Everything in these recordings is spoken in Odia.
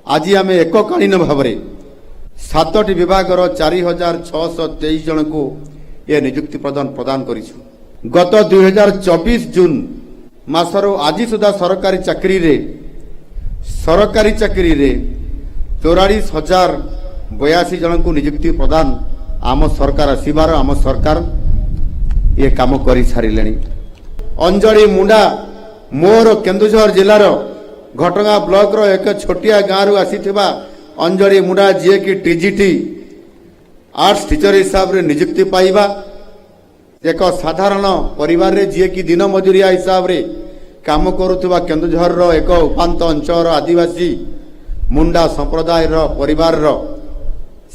आज आम एककालीन भाव में 7टी विभागर 4623 जन को ये नियुक्ति प्रदान करिछु। गत 2024 जून मासर आज सुधा सरकारी चाकरी रे 44,082 जन को नियुक्ति प्रदान आम सरकार आसबार आम सरकार ये काम कर सारे। अंजलि मुंडा मोर केन्दुझर जिलार घटगां ब्लॉक रो एक छोटिया गाँव आसी अंजलि मुंडा जी की टीजीटी आर्ट्स टीचर हिसाब रे नियुक्ति पाइबा एक साधारण परिवार रे जी की दिन मजूरिया हिसाब रे काम करुवा केन्दुझर रो एक उपांत अंचल आदिवासी मुंडा संप्रदाय रो परिवार रो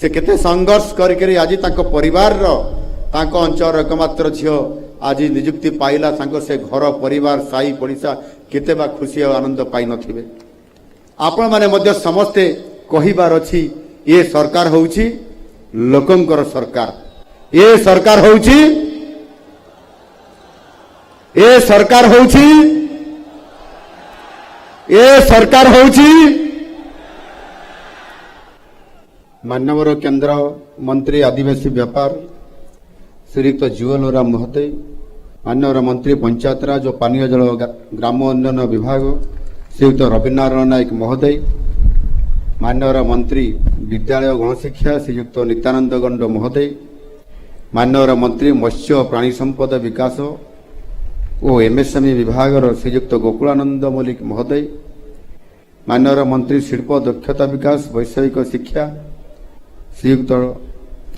से केते संघर्ष करके आज ताको परिवार रो ताको अंचल एकमात्र झियो आज नियुक्ति पाइला से घर परिवार साई पड़िशा केते बा खुशी और आनंद पाई नथिबे। आपण माने मध्य समस्ते कहिबार अछि ये सरकार होउछि लोकंकर सरकार। ये सरकार होउछि माननीय केंद्र मंत्री आदिवासी व्यापार श्रीयुक्त जुएल ओराम महोदय, माननीय मंत्री पंचायत राज और पानीय जल ग्राम उन्नयन विभाग श्रीयुक्त रविनारायण नायक महोदय, माननीय मंत्री विद्यालय गणशिक्षा श्रीयुक्त नित्यानंद गंड महोदय, माननीय मंत्री मत्स्य प्राणी संपद विकास और एमएसएमई विभाग श्रीयुक्त गोकुलानंद मल्लिक महोदय, माननीय मंत्री शिल्प दक्षता विकास वैषयिक शिक्षा श्रीयुक्त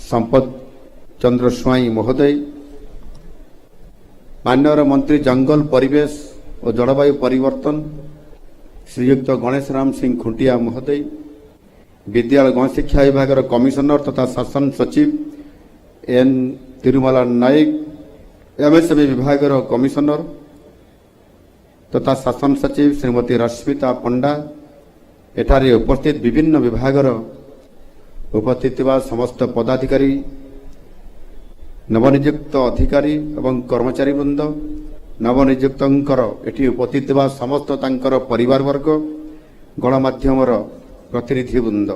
संपत चंद्र स्वाई महोदय, माननीय मंत्री जंगल परिवेश और जलवायु परिवर्तन श्रीयुक्त गणेश राम सिंह खुंटिया महोदय, विद्यालय गणशिक्षा विभाग कमिशनर तथा शासन सचिव एन तिरुमला नायक, एमएसएमई विभाग कमिशनर तथा शासन सचिव श्रीमती रश्मिता पंडा, एठारे उपस्थित विभिन्न विभाग उपस्थित समस्त पदाधिकारी, नवनियुक्त अधिकारी एवं कर्मचारी वृंद, नवनियुक्त एटी उपस्थित समस्त तांकर परिवार वर्ग, गणमाध्यम प्रतिनिधि वृंद,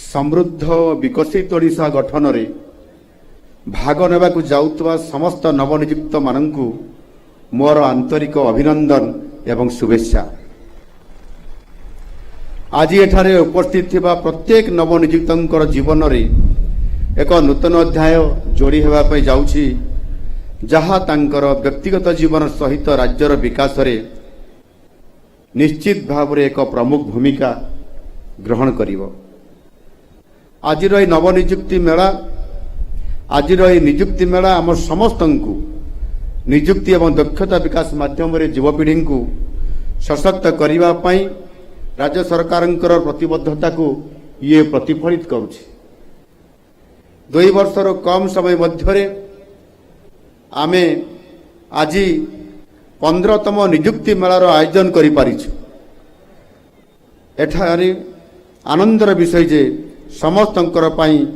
समृद्ध विकसित ओडिशा गठन रे भाग नेबाकु जाउतबा समस्त नवनियुक्त माननकु मोर आंतरिक अभिनंदन एवं शुभेच्छा। आज एठारे उपस्थित थिबा प्रत्येक नवनियुक्तंकर जीवन रे एक नूतन अध्याय जोड़ी हेबा पई जाउछि, जहा तांकर व्यक्तिगत जीवन सहित राज्यर विकास रे निश्चित भाव रे एक प्रमुख भूमिका ग्रहण करिवो। आज नवनियुक्ति मेला आज नियुक्ति मेला आम समस्त नियुक्ति एवं दक्षता विकास माध्यम रे युवपीढ़ी को सशक्त करने राज्य सरकार प्रतिबद्धता को ये प्रतिफलित करुछि। 2 वर्षर कम समय मध्य आमे आज 15तम नियुक्ति मेलार आयोजन करि पारिछु। एठारे आनंदर विषय जे समस्तंकर पाई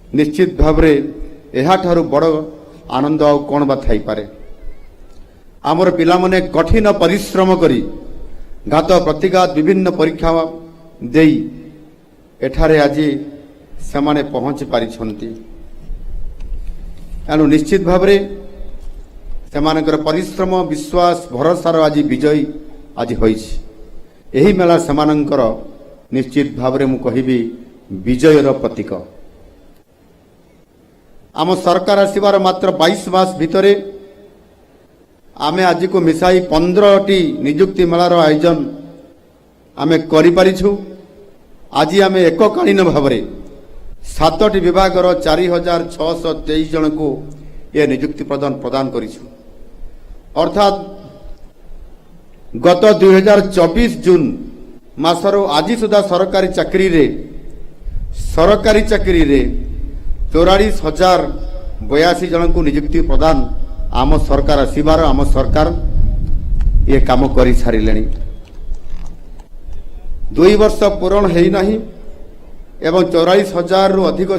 निश्चित भाव रे एहाठारु बड़ आनंद आ कौन बा थाई पारे। आमर पिला माने कठिन परिश्रम करी घात प्रतिघात विभिन्न परीक्षा देई एठारे आज सेमाने पहुंची पारिछंती। एनु निश्चित भाव रे सेमानकर परिश्रम विश्वास भरोसार आज विजयी आज होइछि। एही मेला सेमानकर निश्चित भाव रे मु कहिबी विजयर प्रतीक। आम सरकार आसबार मात्र 22 मास भितरे आमे आज को मिसाई 15टी नियुक्ति मेलार आयोजन आमे करि पारिछु। आज आमे एककालीन भाव में 7टी विभागर 4623 जन को यह नियुक्ति प्रदान करिछु। अर्थात गत 2024 जून मासर आज सुधा सरकारी चाकरी रे 44,082 जन को नियुक्ति प्रदान आम सरकार आसबार आम सरकार ये काम कर सारे। 2 वर्ष पूर्ण है नहीं एवं 44,000 रु अधिक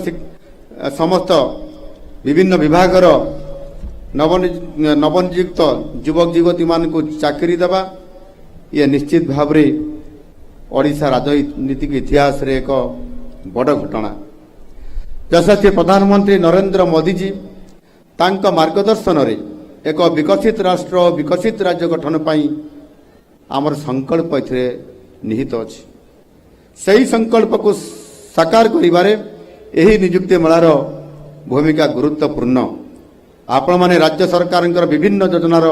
समस्त विभिन्न विभागर नवनियुक्त युवक युवती मान को चाकरी देवा ये निश्चित भाव में ओडिशा राजनीतिक इतिहास रे एक बड़ घटना। यशस्वी प्रधानमंत्री नरेंद्र मोदी जी तांका मार्गदर्शन रे एक विकसित राष्ट्र विकसित राज्य गठन पाई आमर संकल्प एथिरे निहित अछि। सही संकल्प को साकार करिबारे एही नियुक्ति मेलार भूमिका गुरुत्वपूर्ण। आपण माने राज्य सरकार विभिन्न योजनार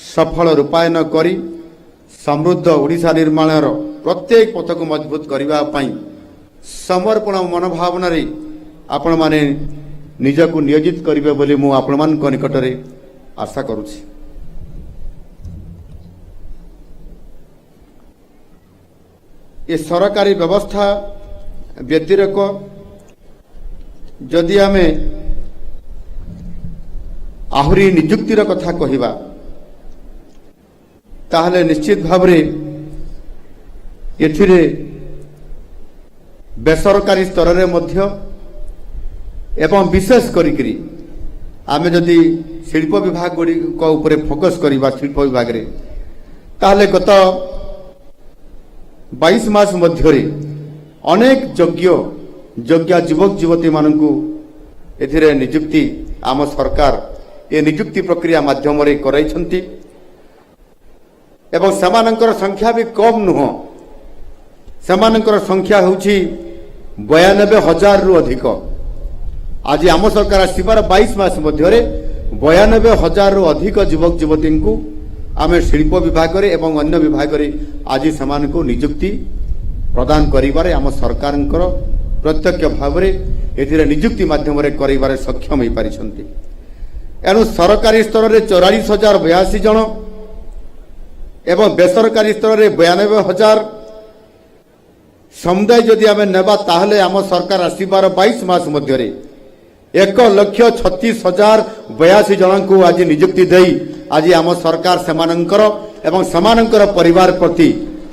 सफल रूपायन करी समृद्ध ओडिशा निर्माणर प्रत्येक पथ को मजबूत करने समर्पण मनोभावना आपण माने निजको नियोजित करिवे बोली मु आपण मान निकट में आशा करुछि। ये सरकारी व्यवस्था व्यतिरेक जदि आमे आहुरी नियुक्तिर कथा कहिबा ताहले निश्चित भाव में एथिरे बेसरकारी स्तर रे मध्य एवं विशेष करी आमे जदि शिल्प विभाग गुड़ी को ऊपर फोकस करिबा शिल्प विभाग रे ताहले गत 22 मास मध्य अनेक योग्य युवक युवती मानकु एथिरे नियुक्ति आम सरकार ए नियुक्ति प्रक्रिया माध्यम रे कराइछंती एवं समानंकर संख्या भी कम नुह। समानंकर संख्या होउछि 92,000 रु अधिक। आज आम सरकार आसबार 22 मास मध्य 92,000 रु अधिक युवक युवती को आमे शिल्प विभाग रे एवं अन्य विभाग रे आज समान को नियुक्ति प्रदान करिबारे आम सरकार प्रत्यक्ष भाव में एथिरे नियुक्ति माध्यम रे करिबारे सक्षम होई पारिछंती। एनु सरकारी स्तर रे 44,082 जन एवं बेसरकारी स्तर रे 92,000 समुदाय जदि आमे नेबा ताहले आम सरकार आसबार 22 मास मध्य 1,36,082 जन को आज नियुक्ति देई आज आम सरकार समानंकर एवं समानंकर परिवार प्रति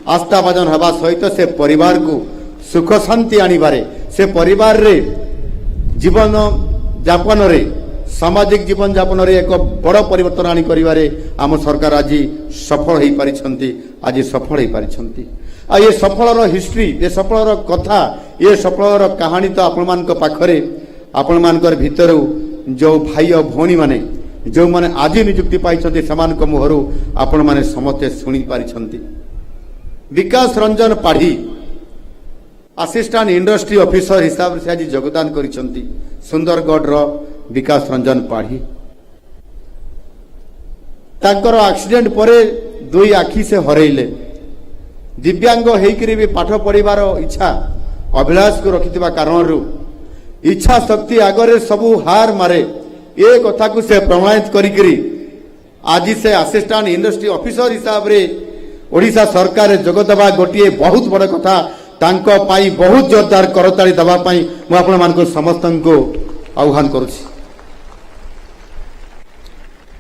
आस्थाभाजन हवा सहित से परिवार को सुख शांति आनिबारे से परिवार रे जीवन यापन रे सामाजिक जीवन यापन रे एक बड़ परिवर्तन आनी करिबारे आम सरकार आज सफल होई पारिछंती। आज सफल होई पारिछंती। आ ये सफल रो हिस्ट्री ये सफल रो कथा ये सफल रो कहानी तो आपण मान को पाखरे आपण मानकर भीतर जो भाई और भौणी माने जो माने आज नियुक्ति पाइछंती समान को मुहरु आपण माने समते सुनी पारिछंती। Vikas Ranjan Padhi assistant industry officer हिसाब से आज योगदान करिछंती। सुंदरगढ़ रो विकास रंजन पाढ़ी तांकर एक्सीडेंट परे 2 आखि से हरैले। दिव्यांग हेकरी भी पाठ पढ़िबार इच्छा अभिलाष को रखिथिबा कारणरू इच्छा शक्ति आगरे सबू हार मारे ए कथा को से प्रमाणित करी आज से असिस्टेंट इंडस्ट्री ऑफिसर हिसाब रे ओडिशा सरकार जगदबा गोटे बहुत बड़ कथा तांको पाई बहुत जोरदार करताली दबा पाई मु आपण मानको समस्त को आह्वान करुछि।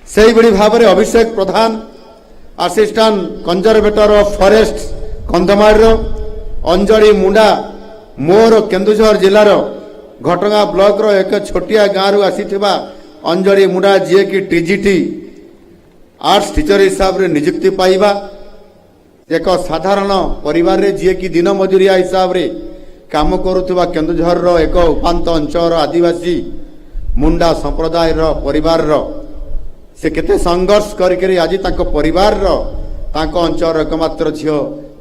सही बड़ी भाव में Abhishek Pradhan assistant conservator of forest Kandhamal Anjali Munda मोर केन्दुझर जिलार घटगां ब्लॉक रो एक छोटिया गाँव आसीथिबा अंजलि मुंडा जी की टीजीटी आर्ट्स टीचर हिसाब रे नियुक्ति पाइबा एक साधारण परिवार रे जी की दिन मजूरिया हिसाब रे काम करुवा केन्दुझर रो एक उपांत अंचल आदिवासी मुंडा संप्रदाय रो परिवार रो से केते संघर्ष करके आज तांको परिवार रो तांको अंचल एकमात्र झियो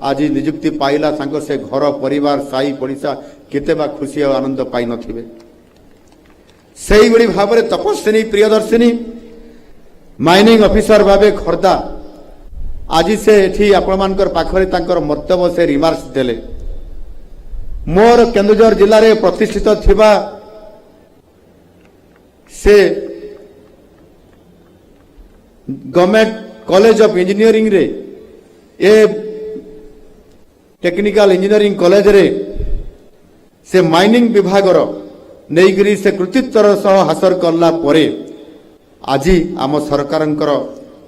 आज नियुक्ति पाइला तांको से घर परिवार साई पड़िशा केते बा खुशी और आनंद पाई नथिबे। सही बड़ी भाव में तपस्विनी प्रियदर्शिनी माइनिंग ऑफिसर भावे खर्दा आज से एठी आपण मानकर पाखरे तांकर मर्तव्य से रिमार्क्स देले। मोर केन्दुझर जिले में प्रतिष्ठित थिबा से गवर्नमेंट कॉलेज ऑफ इंजीनियरिंग रे ए टेक्निकल इंजीनियरिंग कॉलेज रे से माइनिंग विभाग रो नहींकरी से कृतित्वर सह हासिल करला परे आज आम सरकार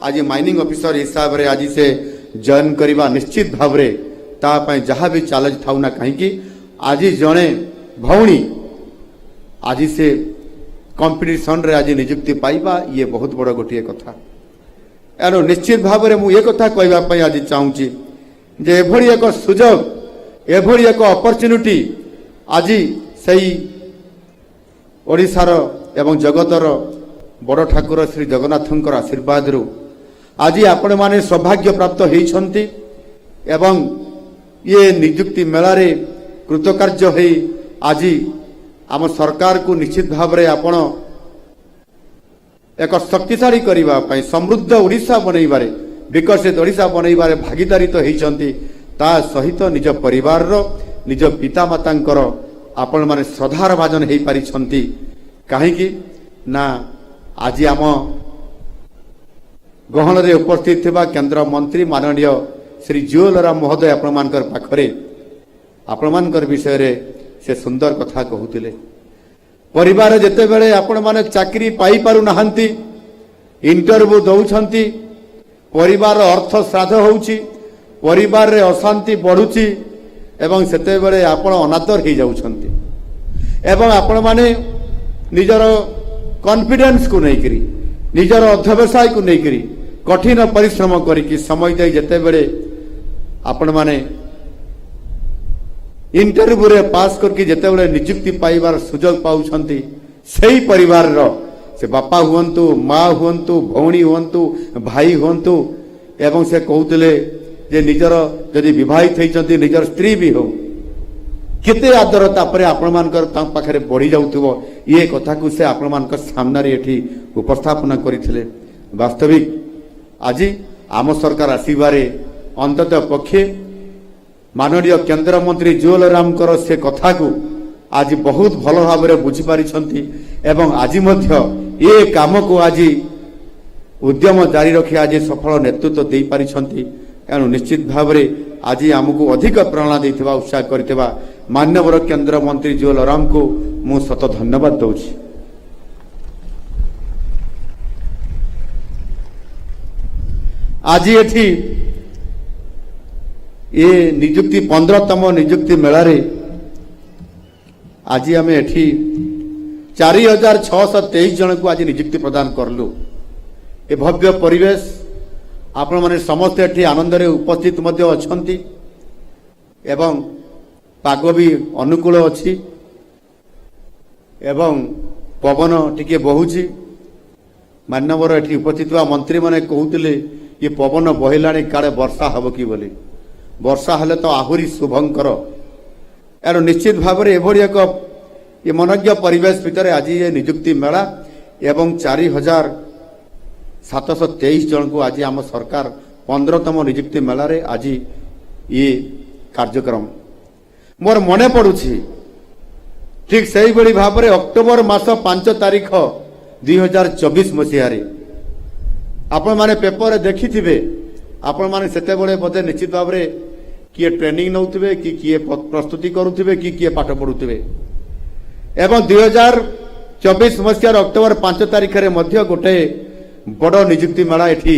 आज माइनिंग ऑफिसर हिसाब रे आज से जॉइन करवा निश्चित भाव रे तापाई जहाँ भी चैलेंज थाउ ना कहीं आज जड़े भौणी आज से कंपटीशन रे आज नियुक्ति पाइबा ये बहुत बड़ गोटे कथा। एणु निश्चित भाव में मुझे कथा कहवाई आज चाहूँगी जे एभली एक सुजोग एभली एक अपरच्युनिटी आज से ओडिशार एवं जगतर बड़ ठाकुर श्री जगन्नाथंकर आशीर्वाद आज आपण माने सौभाग्य प्राप्त होती एवं ये नियुक्ति मेलारे कृतकार्य हो आज आम सरकार को निश्चित भाव में आपण एक शक्तिशाली करने समृद्ध ओडिशा बनइबारे विकसित ओडिशा बनइबारे भागीदारी तो होती ता सहित निज परिवार निज पिता मातांकर आपण माने श्रद्धार भाजन हो पारि कहीं ना आज आम गहन रे उपस्थित थिबा केंद्र मंत्री माननीय श्री जुएल राम महोदय आपण विषय रे से सुंदर कथा कहूतिले परिवार जेते बेले आपण माने चाकरी पाई पारु नाहंती इंटरव्यू दउछंती परिवार अर्थ श्राद्ध होउची परिवार रे अशांति बढ़ुची एवं सेते बेले आपण अनादर हो जाउछंती एवं आपण माने निजर कॉन्फिडेंस को नहीं करी निजर अध्यवसाय को नहीं करी कठिन परिश्रम करी समय दे जेते बेले आपण माने इंटरव्यू रे पास करके जेते बेले नियुक्ति पाइबार सुजोग पाउछंती सेही परिवार रो से बापा हुअंतु माँ हुअंतु भौणी हुअंतु भाई हुअंतु एवं से कहूतिले जे निजर यदि विवाहित होइछंती निजर स्त्री भी हो केते आदरता परे आपण मानकर ता पाखरे बढ़ी जाउथबो ये कथा को से आपण मानकर सामने रे एठी उपस्थापन करिथिले वास्तविक आज आम सरकार आसीबारे अंततः पक्षे माननीय केंद्र मंत्री जुएल रामकर से कथा को आज बहुत भल भाव में बुझी पारि एवं आज मध्य ये काम को आज उद्यम जारी रखी आज सफल नेतृत्व दे पारि एणु निश्चित भाव में आज आमको अधिक प्रेरणा देथिबा उत्साह करथिबा मान्यवर केंद्र मंत्री जुएल राम को मु शत धन्यवाद दउछि। आज एठी ये नियुक्ति 15तम नियुक्ति मेलारे आज आम एठी 4623 जन को आज नियुक्ति प्रदान करलु ए भव्य परिवेश आपण माने समस्त एठी आनंद रे उपस्थित मध्य अछंती एवं पाग भी अनुकूल अछि एवं पवन टिके बहुची मान्यवर एठी उपस्थित मंत्री माने कहउतिले ये पवन बहिलाणी काले वर्षा हब कि बोली वर्षा हेले तो आहुरी शुभंकर एणु निश्चित भाव में एभली एक ये मनज्ञ परिवेश भितर आज ये नियुक्ति मेला एवं 4723 जन को आज आम सरकार 15तम नियुक्ति मेला रे आज ये कार्यक्रम मोर मने पड़ुछि ठीक सही बड़ी भाव में अक्टोबर मास 5 तारीख 2024 मसीह आपण माने पेपर देखिथिबे आपण माने सेते बळे बोधे निश्चित भाव में किए ट्रेनिंग नौथिबे कि किए प्रस्तुति करुथिबे कि किए पाठ पढुथिबे एवं 2024 मसीहार अक्टोबर 5 तारीख रे मध्य गोटे बड़ नियुक्ति मेला एठी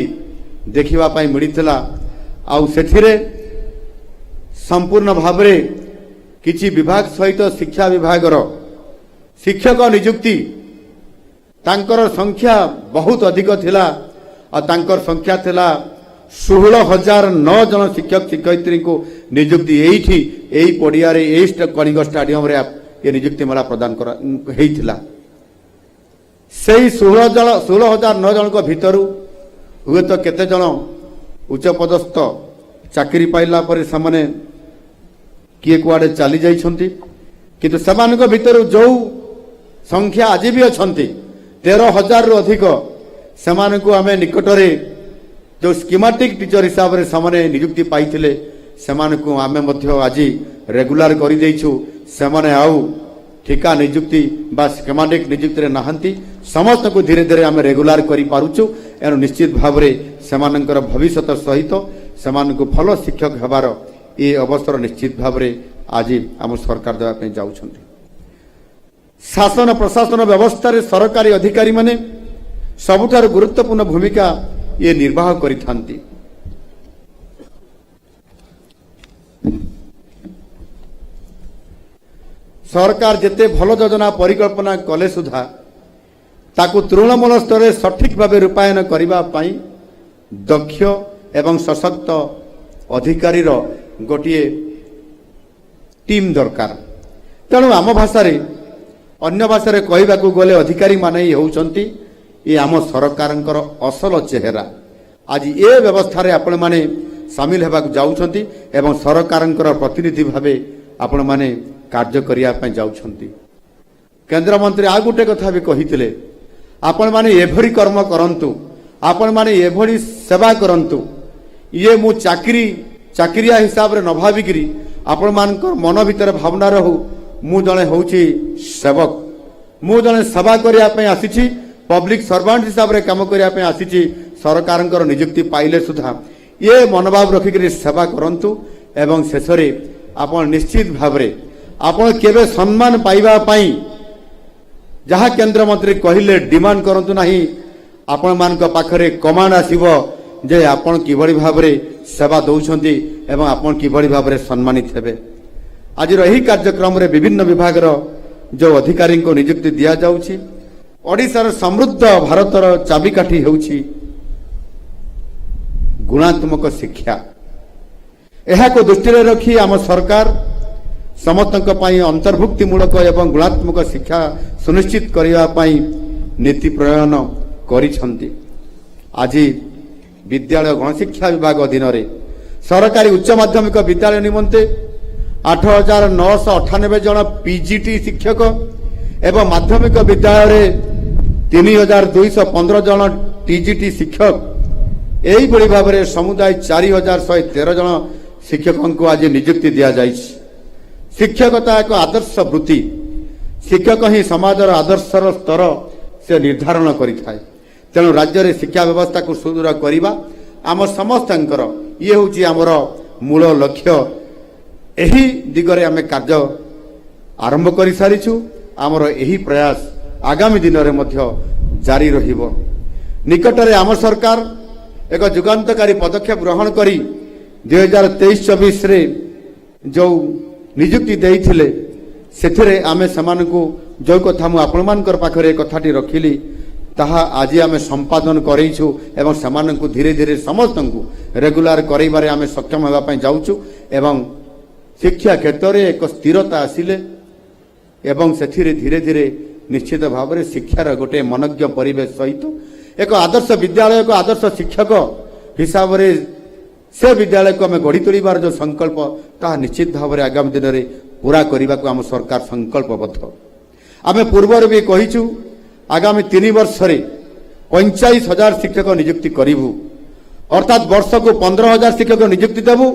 देखिबा पाई मिलिथिला आउ सेथिरे संपूर्ण भाव में किछि विभाग सहित शिक्षा विभागर शिक्षक नियुक्ति तांकर संख्या बहुत अधिक थिला और तांकर संख्या थिला 16,009 जन शिक्षक शिक्षयित्री को नियुक्ति यही पड़िया कलिंग स्टाडियम रे ये नियुक्ति मेला प्रदान होता से 16,009 जन भितर हुए तो केते जन उच्च पदस्थ चाकरी पाइला पर से किए कुआडे चली जाइछंती किंतु सेमानक भितर जो संख्या आज भी अछंती 13,000 रु अधिक सेमानकु आमे निकटरे जो स्कीमेटिक टीचर हिसाब से सामने नियुक्ति पाइथिले सेमानकु आमे मध्य आज रेगुलर करि दैछु सेमाने आउ ठिका नियुक्ति बा स्कीमेटिक नियुक्ति रे नाहंती समस्त को धीरे धीरे आमे रेगुलर करि पारुछु एनु निश्चित भाव रे सेमानकर भविष्यत सहित सेमानकु भल शिक्षक हेबार ये अवसर निश्चित भाव रे आज आम सरकार देवा पे जाउछंती शासन प्रशासन व्यवस्था रे सरकारी अधिकारी माने सबुठार गुरुत्वपूर्ण भूमिका ये निर्वाह करिथांती सरकार जेते भल योजना परिकल्पना कले सुधा ताकू तृणमूल स्तर में सठिक भाव रूपायन करने ଦକ୍ଷ ଏବଂ ସଶକ୍ତ ଅଧିକାରୀର ଗୋଟିଏ ଟିମ୍ ଦରକାର। ତେଣୁ ଆମ ଭାଷାରେ ଅନ୍ୟ ଭାଷାରେ କହିବାକୁ ଗଲେ ଅଧିକାରୀମାନେ ହିଁ ହେଉଛନ୍ତି ଏ ଆମ ସରକାରଙ୍କର ଅସଲ ଚେହେରା। ଆଜି ଏ ବ୍ୟବସ୍ଥାରେ ଆପଣମାନେ ସାମିଲ ହେବାକୁ ଯାଉଛନ୍ତି ଏବଂ ସରକାରଙ୍କର ପ୍ରତିନିଧି ଭାବେ ଆପଣମାନେ କାର୍ଯ୍ୟ କରିବା ପାଇଁ ଯାଉଛନ୍ତି। କେନ୍ଦ୍ରମନ୍ତ୍ରୀ ଆଉ ଗୋଟେ କଥା ବି କହିଥିଲେ, ଆପଣମାନେ ଏଭଳି କର୍ମ କରନ୍ତୁ, ଆପଣମାନେ ଏଭଳି ସେବା କରନ୍ତୁ, ଇଏ ମୁଁ ଚାକିରିଆ ହିସାବରେ ନ ଭାବିକିରି ଆପଣମାନଙ୍କର ମନ ଭିତରେ ଭାବନା ରହୁ ମୁଁ ଜଣେ ହେଉଛି ସେବକ, ମୁଁ ଜଣେ ସେବା କରିବା ପାଇଁ ଆସିଛି, ପବ୍ଲିକ ସର୍ଭାଣ୍ଟ ହିସାବରେ କାମ କରିବା ପାଇଁ ଆସିଛି। ସରକାରଙ୍କର ନିଯୁକ୍ତି ପାଇଲେ ସୁଦ୍ଧା ଏ ମନୋଭାବ ରଖିକରି ସେବା କରନ୍ତୁ ଏବଂ ଶେଷରେ ଆପଣ ନିଶ୍ଚିତ ଭାବରେ ଆପଣ କେବେ ସମ୍ମାନ ପାଇବା ପାଇଁ ଯାହା କେନ୍ଦ୍ରମନ୍ତ୍ରୀ କହିଲେ ଡିମାଣ୍ଡ କରନ୍ତୁ ନାହିଁ। ଆପଣମାନଙ୍କ ପାଖରେ କମାଣ୍ଡ ଆସିବ ଯେ ଆପଣ କିଭଳି ଭାବରେ ସେବା ଦେଉଛନ୍ତି ଏବଂ ଆପଣ କିଭଳି ଭାବରେ ସମ୍ମାନିତ ହେବେ। ଆଜିର ଏହି କାର୍ଯ୍ୟକ୍ରମରେ ବିଭିନ୍ନ ବିଭାଗର ଯେଉଁ ଅଧିକାରୀଙ୍କୁ ନିଯୁକ୍ତି ଦିଆଯାଉଛି, ଓଡ଼ିଶାର ସମୃଦ୍ଧ ଭାରତର ଚାବିକାଠି ହେଉଛି ଗୁଣାତ୍ମକ ଶିକ୍ଷା। ଏହାକୁ ଦୃଷ୍ଟିରେ ରଖି ଆମ ସରକାର ସମସ୍ତଙ୍କ ପାଇଁ ଅନ୍ତର୍ଭୁକ୍ତିମୂଳକ ଏବଂ ଗୁଣାତ୍ମକ ଶିକ୍ଷା ସୁନିଶ୍ଚିତ କରିବା ପାଇଁ ନୀତି ପ୍ରଣୟନ କରିଛନ୍ତି। ଆଜି ବିଦ୍ୟାଳୟ ଗଣଶିକ୍ଷା ବିଭାଗ ଅଧୀନରେ ସରକାରୀ ଉଚ୍ଚ ମାଧ୍ୟମିକ ବିଦ୍ୟାଳୟ ନିମନ୍ତେ 8,998 ଜଣ ପିଜିଟି ଶିକ୍ଷକ ଏବଂ ମାଧ୍ୟମିକ ବିଦ୍ୟାଳୟରେ 3,215 ଜଣ ଟିଜିଟି ଶିକ୍ଷକ, ଏହିଭଳି ଭାବରେ ସମୁଦାୟ 4,113 ଜଣ ଶିକ୍ଷକଙ୍କୁ ଆଜି ନିଯୁକ୍ତି ଦିଆଯାଇଛି। ଶିକ୍ଷକତା ଏକ ଆଦର୍ଶ ବୃତ୍ତି। ଶିକ୍ଷକ ହିଁ ସମାଜର ଆଦର୍ଶର ସ୍ତର ସେ ନିର୍ଦ୍ଧାରଣ କରିଥାଏ। ତେଣୁ ରାଜ୍ୟରେ ଶିକ୍ଷା ବ୍ୟବସ୍ଥାକୁ ସୁଦୃଢ଼ କରିବା ଆମ ସମସ୍ତଙ୍କର ଇଏ ହେଉଛି ଆମର ମୂଳ ଲକ୍ଷ୍ୟ। ଏହି ଦିଗରେ ଆମେ କାର୍ଯ୍ୟ ଆରମ୍ଭ କରିସାରିଛୁ। ଆମର ଏହି ପ୍ରୟାସ ଆଗାମୀ ଦିନରେ ମଧ୍ୟ ଜାରି ରହିବ। ନିକଟରେ ଆମ ସରକାର ଏକ ଯୁଗାନ୍ତକାରୀ ପଦକ୍ଷେପ ଗ୍ରହଣ କରି 2023-24ରେ ଯେଉଁ ନିଯୁକ୍ତି ଦେଇଥିଲେ ସେଥିରେ ଆମେ ସେମାନଙ୍କୁ ଯେଉଁ କଥା ମୁଁ ଆପଣମାନଙ୍କର ପାଖରେ ଏ କଥାଟି ରଖିଲି ତାହା ଆଜି ଆମେ ସମ୍ପାଦନ କରେଇଛୁ ଏବଂ ସେମାନଙ୍କୁ ଧୀରେ ଧୀରେ ସମସ୍ତଙ୍କୁ ରେଗୁଲାର କରାଇବାରେ ଆମେ ସକ୍ଷମ ହେବା ପାଇଁ ଯାଉଛୁ ଏବଂ ଶିକ୍ଷା କ୍ଷେତ୍ରରେ ଏକ ସ୍ଥିରତା ଆସିଲେ ଏବଂ ସେଥିରେ ଧୀରେ ଧୀରେ ନିଶ୍ଚିତ ଭାବରେ ଶିକ୍ଷାର ଗୋଟିଏ ମନୋଜ୍ଞ ପରିବେଶ ସହିତ ଏକ ଆଦର୍ଶ ବିଦ୍ୟାଳୟ, ଏକ ଆଦର୍ଶ ଶିକ୍ଷକ ହିସାବରେ ସେ ବିଦ୍ୟାଳୟକୁ ଆମେ ଗଢ଼ି ତୋଳିବାର ଯେଉଁ ସଂକଳ୍ପ ତାହା ନିଶ୍ଚିତ ଭାବରେ ଆଗାମୀ ଦିନରେ ପୁରା କରିବାକୁ ଆମ ସରକାର ସଂକଳ୍ପବଦ୍ଧ। ଆମେ ପୂର୍ବରୁ ବି କହିଛୁ ଆଗାମୀ 3 ବର୍ଷରେ 45,000 ଶିକ୍ଷକ ନିଯୁକ୍ତି କରିବୁ, ଅର୍ଥାତ୍ ବର୍ଷକୁ 15,000 ଶିକ୍ଷକ ନିଯୁକ୍ତି ଦେବୁ,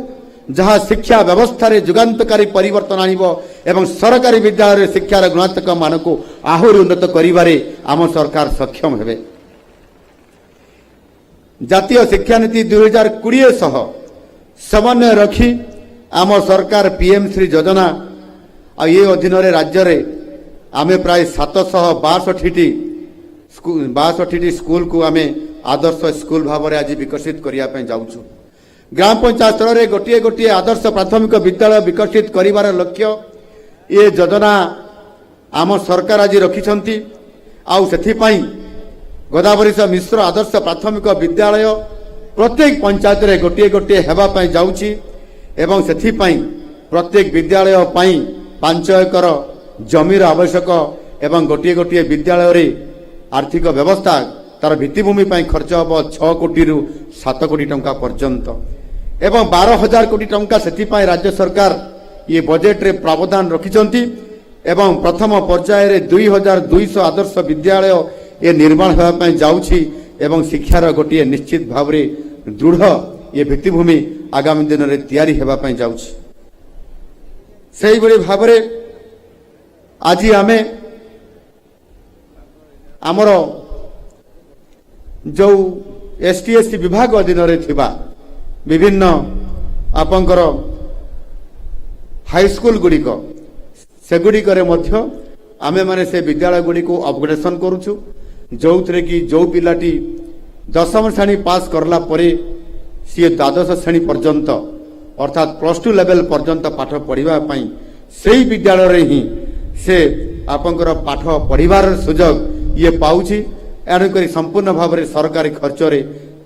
ଯାହା ଶିକ୍ଷା ବ୍ୟବସ୍ଥାରେ ଯୁଗାନ୍ତକାରୀ ପରିବର୍ତ୍ତନ ଆଣିବ ଏବଂ ସରକାରୀ ବିଦ୍ୟାଳୟରେ ଶିକ୍ଷାର ଗୁଣାତ୍ମକ ମାନକୁ ଆହୁରି ଉନ୍ନତ କରିବାରେ ଆମ ସରକାର ସକ୍ଷମ ହେବେ। ଜାତୀୟ ଶିକ୍ଷାନୀତି 2020 ସହ ସମନ୍ୱୟ ରଖି ଆମ ସରକାର PM-ଶ୍ରୀ ଯୋଜନା ଆଉ ଏ ଅଧୀନରେ ରାଜ୍ୟରେ ଆମେ ପ୍ରାୟ 762ଟି ସ୍କୁଲକୁ ଆମେ ଆଦର୍ଶ ସ୍କୁଲ ଭାବରେ ଆଜି ବିକଶିତ କରିବା ପାଇଁ ଯାଉଛୁ। ଗ୍ରାମ ପଞ୍ଚାୟତ ସ୍ତରରେ ଗୋଟିଏ ଗୋଟିଏ ଆଦର୍ଶ ପ୍ରାଥମିକ ବିଦ୍ୟାଳୟ ବିକଶିତ କରିବାର ଲକ୍ଷ୍ୟ ଏ ଯୋଜନା ଆମ ସରକାର ଆଜି ରଖିଛନ୍ତି। ଆଉ ସେଥିପାଇଁ ଗୋଦାବରୀଶ ମିଶ୍ର ଆଦର୍ଶ ପ୍ରାଥମିକ ବିଦ୍ୟାଳୟ ପ୍ରତ୍ୟେକ ପଞ୍ଚାୟତରେ ଗୋଟିଏ ଗୋଟିଏ ହେବା ପାଇଁ ଯାଉଛି ଏବଂ ସେଥିପାଇଁ ପ୍ରତ୍ୟେକ ବିଦ୍ୟାଳୟ ପାଇଁ 5 ଏକର ଜମିର ଆବଶ୍ୟକ ଏବଂ ଗୋଟିଏ ଗୋଟିଏ ବିଦ୍ୟାଳୟରେ ଆର୍ଥିକ ବ୍ୟବସ୍ଥା ତାର ଭିତ୍ତିଭୂମି ପାଇଁ ଖର୍ଚ୍ଚ ହେବ 6 କୋଟିରୁ 7 କୋଟି ଟଙ୍କା ପର୍ଯ୍ୟନ୍ତ ଏବଂ 12,000 କୋଟି ଟଙ୍କା ସେଥିପାଇଁ ରାଜ୍ୟ ସରକାର ଇଏ ବଜେଟରେ ପ୍ରାବଧାନ ରଖିଛନ୍ତି ଏବଂ ପ୍ରଥମ ପର୍ଯ୍ୟାୟରେ 2,200 ଆଦର୍ଶ ବିଦ୍ୟାଳୟ ଏ ନିର୍ମାଣ ହେବା ପାଇଁ ଯାଉଛି ଏବଂ ଶିକ୍ଷାର ଗୋଟିଏ ନିଶ୍ଚିତ ଭାବରେ ଦୃଢ଼ ଏ ଭିତ୍ତିଭୂମି ଆଗାମୀ ଦିନରେ ତିଆରି ହେବା ପାଇଁ ଯାଉଛି। ସେହିଭଳି ଭାବରେ ଆଜି ଆମେ ଆମର ଯେଉଁ ST/SC ବିଭାଗ ଅଧୀନରେ ଥିବା ବିଭିନ୍ନ ଆପଣଙ୍କର ହାଇସ୍କୁଲ ଗୁଡ଼ିକ ସେଗୁଡ଼ିକରେ ମଧ୍ୟ ଆମେମାନେ ସେ ବିଦ୍ୟାଳୟ ଗୁଡ଼ିକୁ ଅପଗ୍ରେଡେସନ କରୁଛୁ, ଯେଉଁଥିରେ କି ଯେଉଁ ପିଲାଟି 10ମ ଶ୍ରେଣୀ ପାସ୍ କରଲା ପରେ ସିଏ ଦ୍ୱାଦଶ ଶ୍ରେଣୀ ପର୍ଯ୍ୟନ୍ତ ଅର୍ଥାତ୍ +2 ଲେଭେଲ ପର୍ଯ୍ୟନ୍ତ ପାଠ ପଢ଼ିବା ପାଇଁ ସେହି ବିଦ୍ୟାଳୟରେ ହିଁ ସେ ଆପଣଙ୍କର ପାଠ ପଢ଼ିବାର ସୁଯୋଗ ଇଏ ପାଉଛି। ଏଣୁକରି ସମ୍ପୂର୍ଣ୍ଣ ଭାବରେ ସରକାରୀ ଖର୍ଚ୍ଚରେ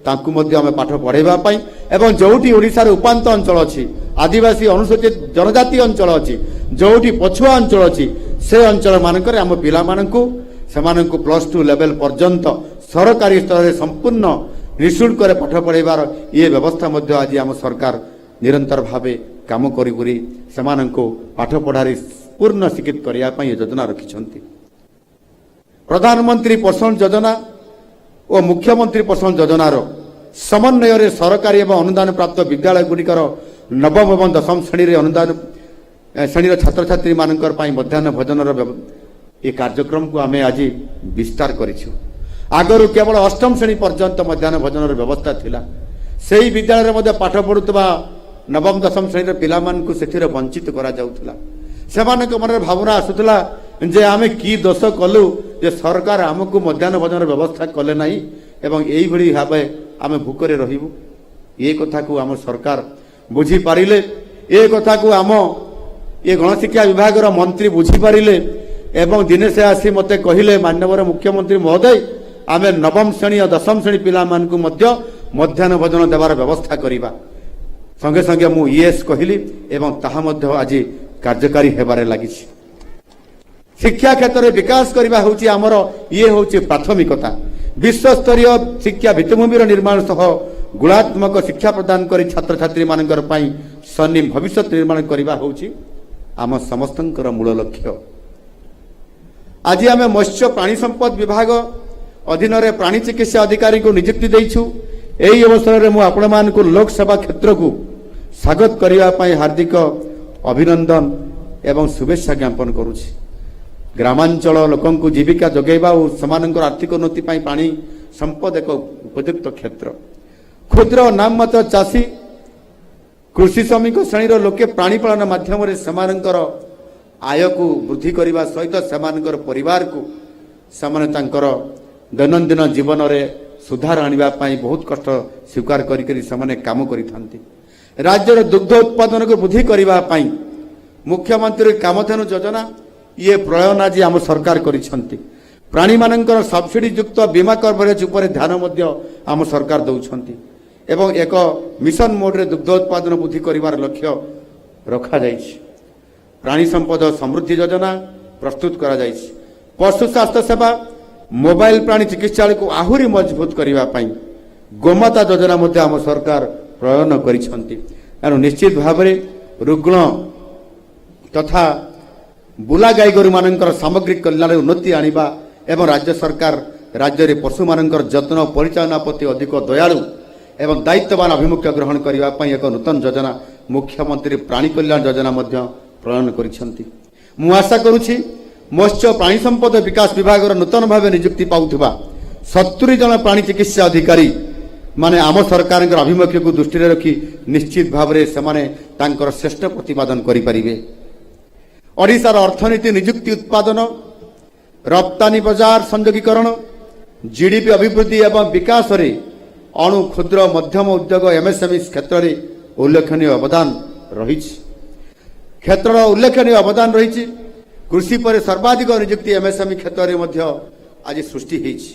ତାଙ୍କୁ ମଧ୍ୟ ଆମେ ପାଠ ପଢ଼ାଇବା ପାଇଁ ଏବଂ ଯେଉଁଠି ଓଡ଼ିଶାର ଉପାନ୍ତ ଅଞ୍ଚଳ ଅଛି, ଆଦିବାସୀ ଅନୁସୂଚିତ ଜନଜାତି ଅଞ୍ଚଳ ଅଛି, ଯେଉଁଠି ପଛୁଆ ଅଞ୍ଚଳ ଅଛି, ସେ ଅଞ୍ଚଳମାନଙ୍କରେ ଆମ ପିଲାମାନଙ୍କୁ ସେମାନଙ୍କୁ +2 ଲେଭେଲ ପର୍ଯ୍ୟନ୍ତ ସରକାରୀ ସ୍ତରରେ ସମ୍ପୂର୍ଣ୍ଣ ନିଃଶୁଳ୍କରେ ପାଠ ପଢ଼ାଇବାର ଇଏ ବ୍ୟବସ୍ଥା ମଧ୍ୟ ଆଜି ଆମ ସରକାର ନିରନ୍ତର ଭାବେ କାମ କରି ସେମାନଙ୍କୁ ପାଠ ପଢ଼ାରେ ପୂର୍ଣ୍ଣ ଶିକ୍ଷିତ କରିବା ପାଇଁ ଏ ଯୋଜନା ରଖିଛନ୍ତି। ପ୍ରଧାନମନ୍ତ୍ରୀ ପୋଷଣ ଯୋଜନା ଓ ମୁଖ୍ୟମନ୍ତ୍ରୀ ପୋଷଣ ଯୋଜନାର ସମନ୍ୱୟରେ ସରକାରୀ ଏବଂ ଅନୁଦାନ ପ୍ରାପ୍ତ ବିଦ୍ୟାଳୟଗୁଡ଼ିକର ନବମ ଏବଂ ଦଶମ ଶ୍ରେଣୀରେ ଅନୁଦାନ ଶ୍ରେଣୀର ଛାତ୍ରଛାତ୍ରୀମାନଙ୍କର ପାଇଁ ମଧ୍ୟାହ୍ନ ଭୋଜନର ଏ କାର୍ଯ୍ୟକ୍ରମକୁ ଆମେ ଆଜି ବିସ୍ତାର କରିଛୁ। ଆଗରୁ କେବଳ ଅଷ୍ଟମ ଶ୍ରେଣୀ ପର୍ଯ୍ୟନ୍ତ ମଧ୍ୟାହ୍ନ ଭୋଜନର ବ୍ୟବସ୍ଥା ଥିଲା। ସେହି ବିଦ୍ୟାଳୟରେ ମଧ୍ୟ ପାଠ ପଢ଼ୁଥିବା ନବମ ଦଶମ ଶ୍ରେଣୀର ପିଲାମାନଙ୍କୁ ସେଥିରେ ବଞ୍ଚିତ କରାଯାଉଥିଲା। ସେମାନଙ୍କ ମନରେ ଭାବନା ଆସୁଥିଲା ଯେ ଆମେ କି ଦୋଷ କଲୁ ଯେ ସରକାର ଆମକୁ ମଧ୍ୟାହ୍ନ ଭୋଜନର ବ୍ୟବସ୍ଥା କଲେ ନାହିଁ ଏବଂ ଏଇଭଳି ଭାବେ ଆମେ ଭୋକରେ ରହିବୁ। ଏ କଥାକୁ ଆମ ସରକାର ବୁଝିପାରିଲେ, ଏ କଥାକୁ ଆମ ଏ ଗଣଶିକ୍ଷା ବିଭାଗର ମନ୍ତ୍ରୀ ବୁଝିପାରିଲେ ଏବଂ ଦିନେ ସେ ଆସି ମୋତେ କହିଲେ, ମାନ୍ୟବର ମୁଖ୍ୟମନ୍ତ୍ରୀ ମହୋଦୟ, ଆମେ ନବମ ଶ୍ରେଣୀ ଓ ଦଶମ ଶ୍ରେଣୀ ପିଲାମାନଙ୍କୁ ମଧ୍ୟ ମଧ୍ୟାହ୍ନ ଭୋଜନ ଦେବାର ବ୍ୟବସ୍ଥା କରିବା। ସଙ୍ଗେ ସଙ୍ଗେ ମୁଁ ୟେସ୍ କହିଲି ଏବଂ ତାହା ମଧ୍ୟ ଆଜି କାର୍ଯ୍ୟକାରୀ ହେବାରେ ଲାଗିଛି। ଶିକ୍ଷା କ୍ଷେତ୍ରରେ ବିକାଶ କରିବା ହେଉଛି ଆମର ହେଉଛି ପ୍ରାଥମିକତା। ବିଶ୍ୱସ୍ତରୀୟ ଶିକ୍ଷା ଭିତ୍ତିଭୂମିର ନିର୍ମାଣ ସହ ଗୁଣାତ୍ମକ ଶିକ୍ଷା ପ୍ରଦାନ କରି ଛାତ୍ରଛାତ୍ରୀମାନଙ୍କର ପାଇଁ ସ୍ୱର୍ଣ୍ଣିମ ଭବିଷ୍ୟତ ନିର୍ମାଣ କରିବା ହେଉଛି ଆମ ସମସ୍ତଙ୍କର ମୂଳ ଲକ୍ଷ୍ୟ। ଆଜି ଆମେ ମତ୍ସ୍ୟ ପ୍ରାଣୀ ସମ୍ପଦ ବିଭାଗ ଅଧୀନରେ ପ୍ରାଣୀ ଚିକିତ୍ସା ଅଧିକାରୀଙ୍କୁ ନିଯୁକ୍ତି ଦେଇଛୁ। ଏହି ଅବସରରେ ମୁଁ ଆପଣମାନଙ୍କୁ ଲୋକସେବା କ୍ଷେତ୍ରକୁ ସ୍ୱାଗତ କରିବା ପାଇଁ ହାର୍ଦ୍ଦିକ ଅଭିନନ୍ଦନ ଏବଂ ଶୁଭେଚ୍ଛା ଜ୍ଞାପନ କରୁଛି। ଗ୍ରାମାଞ୍ଚଳ ଲୋକଙ୍କୁ ଜୀବିକା ଯୋଗାଇବା ଓ ସେମାନଙ୍କର ଆର୍ଥିକ ଉନ୍ନତି ପାଇଁ ପ୍ରାଣୀ ସମ୍ପଦ ଏକ ଉପଯୁକ୍ତ କ୍ଷେତ୍ର। କ୍ଷୁଦ୍ର ନାମମାତ୍ର ଚାଷୀ କୃଷି ଶ୍ରମିକ ଶ୍ରେଣୀର ଲୋକେ ପ୍ରାଣୀ ପାଳନ ମାଧ୍ୟମରେ ସେମାନଙ୍କର ଆୟକୁ ବୃଦ୍ଧି କରିବା ସହିତ ସେମାନଙ୍କର ପରିବାରକୁ ସେମାନେ ତାଙ୍କର ଦୈନନ୍ଦିନ ଜୀବନରେ ସୁଧାର ଆଣିବା ପାଇଁ ବହୁତ କଷ୍ଟ ସ୍ୱୀକାର କରିକରି ସେମାନେ କାମ କରିଥାନ୍ତି। ରାଜ୍ୟର ଦୁଗ୍ଧ ଉତ୍ପାଦନକୁ ବୃଦ୍ଧି କରିବା ପାଇଁ ମୁଖ୍ୟମନ୍ତ୍ରୀ କାମଧେନୁ ଯୋଜନା ଇଏ ପ୍ରଣୟନ ଆଜି ଆମ ସରକାର କରିଛନ୍ତି। ପ୍ରାଣୀମାନଙ୍କର ସବସିଡି ଯୁକ୍ତ ବୀମା କଭରେଜ ଉପରେ ଧ୍ୟାନ ମଧ୍ୟ ଆମ ସରକାର ଦେଉଛନ୍ତି ଏବଂ ଏକ ମିଶନ ମୋଡରେ ଦୁଗ୍ଧ ଉତ୍ପାଦନ ବୃଦ୍ଧି କରିବାର ଲକ୍ଷ୍ୟ ରଖାଯାଇଛି। ପ୍ରାଣୀ ସମ୍ପଦ ସମୃଦ୍ଧି ଯୋଜନା ପ୍ରସ୍ତୁତ କରାଯାଇଛି। ପଶୁ ସ୍ୱାସ୍ଥ୍ୟ ସେବା ମୋବାଇଲ ପ୍ରାଣୀ ଚିକିତ୍ସାଳୟକୁ ଆହୁରି ମଜବୁତ କରିବା ପାଇଁ ଗୋମାତା ଯୋଜନା ମଧ୍ୟ ଆମ ସରକାର ପ୍ରଣୟନ କରିଛନ୍ତି। ଏଣୁ ନିଶ୍ଚିତ ଭାବରେ ରୁଗ୍ଣ ତଥା ବୁଲା ଗାଈ ଗୋରୁମାନଙ୍କର ସାମଗ୍ରିକ କଲ୍ୟାଣରେ ଉନ୍ନତି ଆଣିବା ଏବଂ ରାଜ୍ୟ ସରକାର ରାଜ୍ୟରେ ପଶୁମାନଙ୍କର ଯତ୍ନ ପରିଚାଳନା ପ୍ରତି ଅଧିକ ଦୟାଳୁ ଏବଂ ଦାୟିତ୍ୱବାନ ଆଭିମୁଖ୍ୟ ଗ୍ରହଣ କରିବା ପାଇଁ ଏକ ନୂତନ ଯୋଜନା ମୁଖ୍ୟମନ୍ତ୍ରୀ ପ୍ରାଣୀ କଲ୍ୟାଣ ଯୋଜନା ମଧ୍ୟ ପ୍ରଣୟନ କରିଛନ୍ତି। ମୁଁ ଆଶା କରୁଛି ମତ୍ସ୍ୟ ପ୍ରାଣୀ ସମ୍ପଦ ବିକାଶ ବିଭାଗର ନୂତନ ଭାବେ ନିଯୁକ୍ତି ପାଉଥିବା 70 ଜଣ ପ୍ରାଣୀ ଚିକିତ୍ସା ଅଧିକାରୀ ମାନେ ଆମ ସରକାରଙ୍କର ଆଭିମୁଖ୍ୟକୁ ଦୃଷ୍ଟିରେ ରଖି ନିଶ୍ଚିତ ଭାବରେ ସେମାନେ ତାଙ୍କର ଶ୍ରେଷ୍ଠ ପ୍ରତିପାଦନ କରିପାରିବେ। ଓଡ଼ିଶାର ଅର୍ଥନୀତି ନିଯୁକ୍ତି ଉତ୍ପାଦନ ରପ୍ତାନି ବଜାର ସଂଯୋଗୀକରଣ ଜିଡିପି ଅଭିବୃଦ୍ଧି ଏବଂ ବିକାଶରେ ଅଣୁ କ୍ଷୁଦ୍ର ମଧ୍ୟମ ଉଦ୍ୟୋଗ ଏମ୍ଏସ୍ଏମ୍ଇ କ୍ଷେତ୍ରରେ ଉଲ୍ଲେଖନୀୟ ଅବଦାନ ରହିଛି। କୃଷି ପରେ ସର୍ବାଧିକ ନିଯୁକ୍ତି ଏମ୍ଏସ୍ଏମ୍ଇ କ୍ଷେତ୍ରରେ ମଧ୍ୟ ଆଜି ସୃଷ୍ଟି ହୋଇଛି।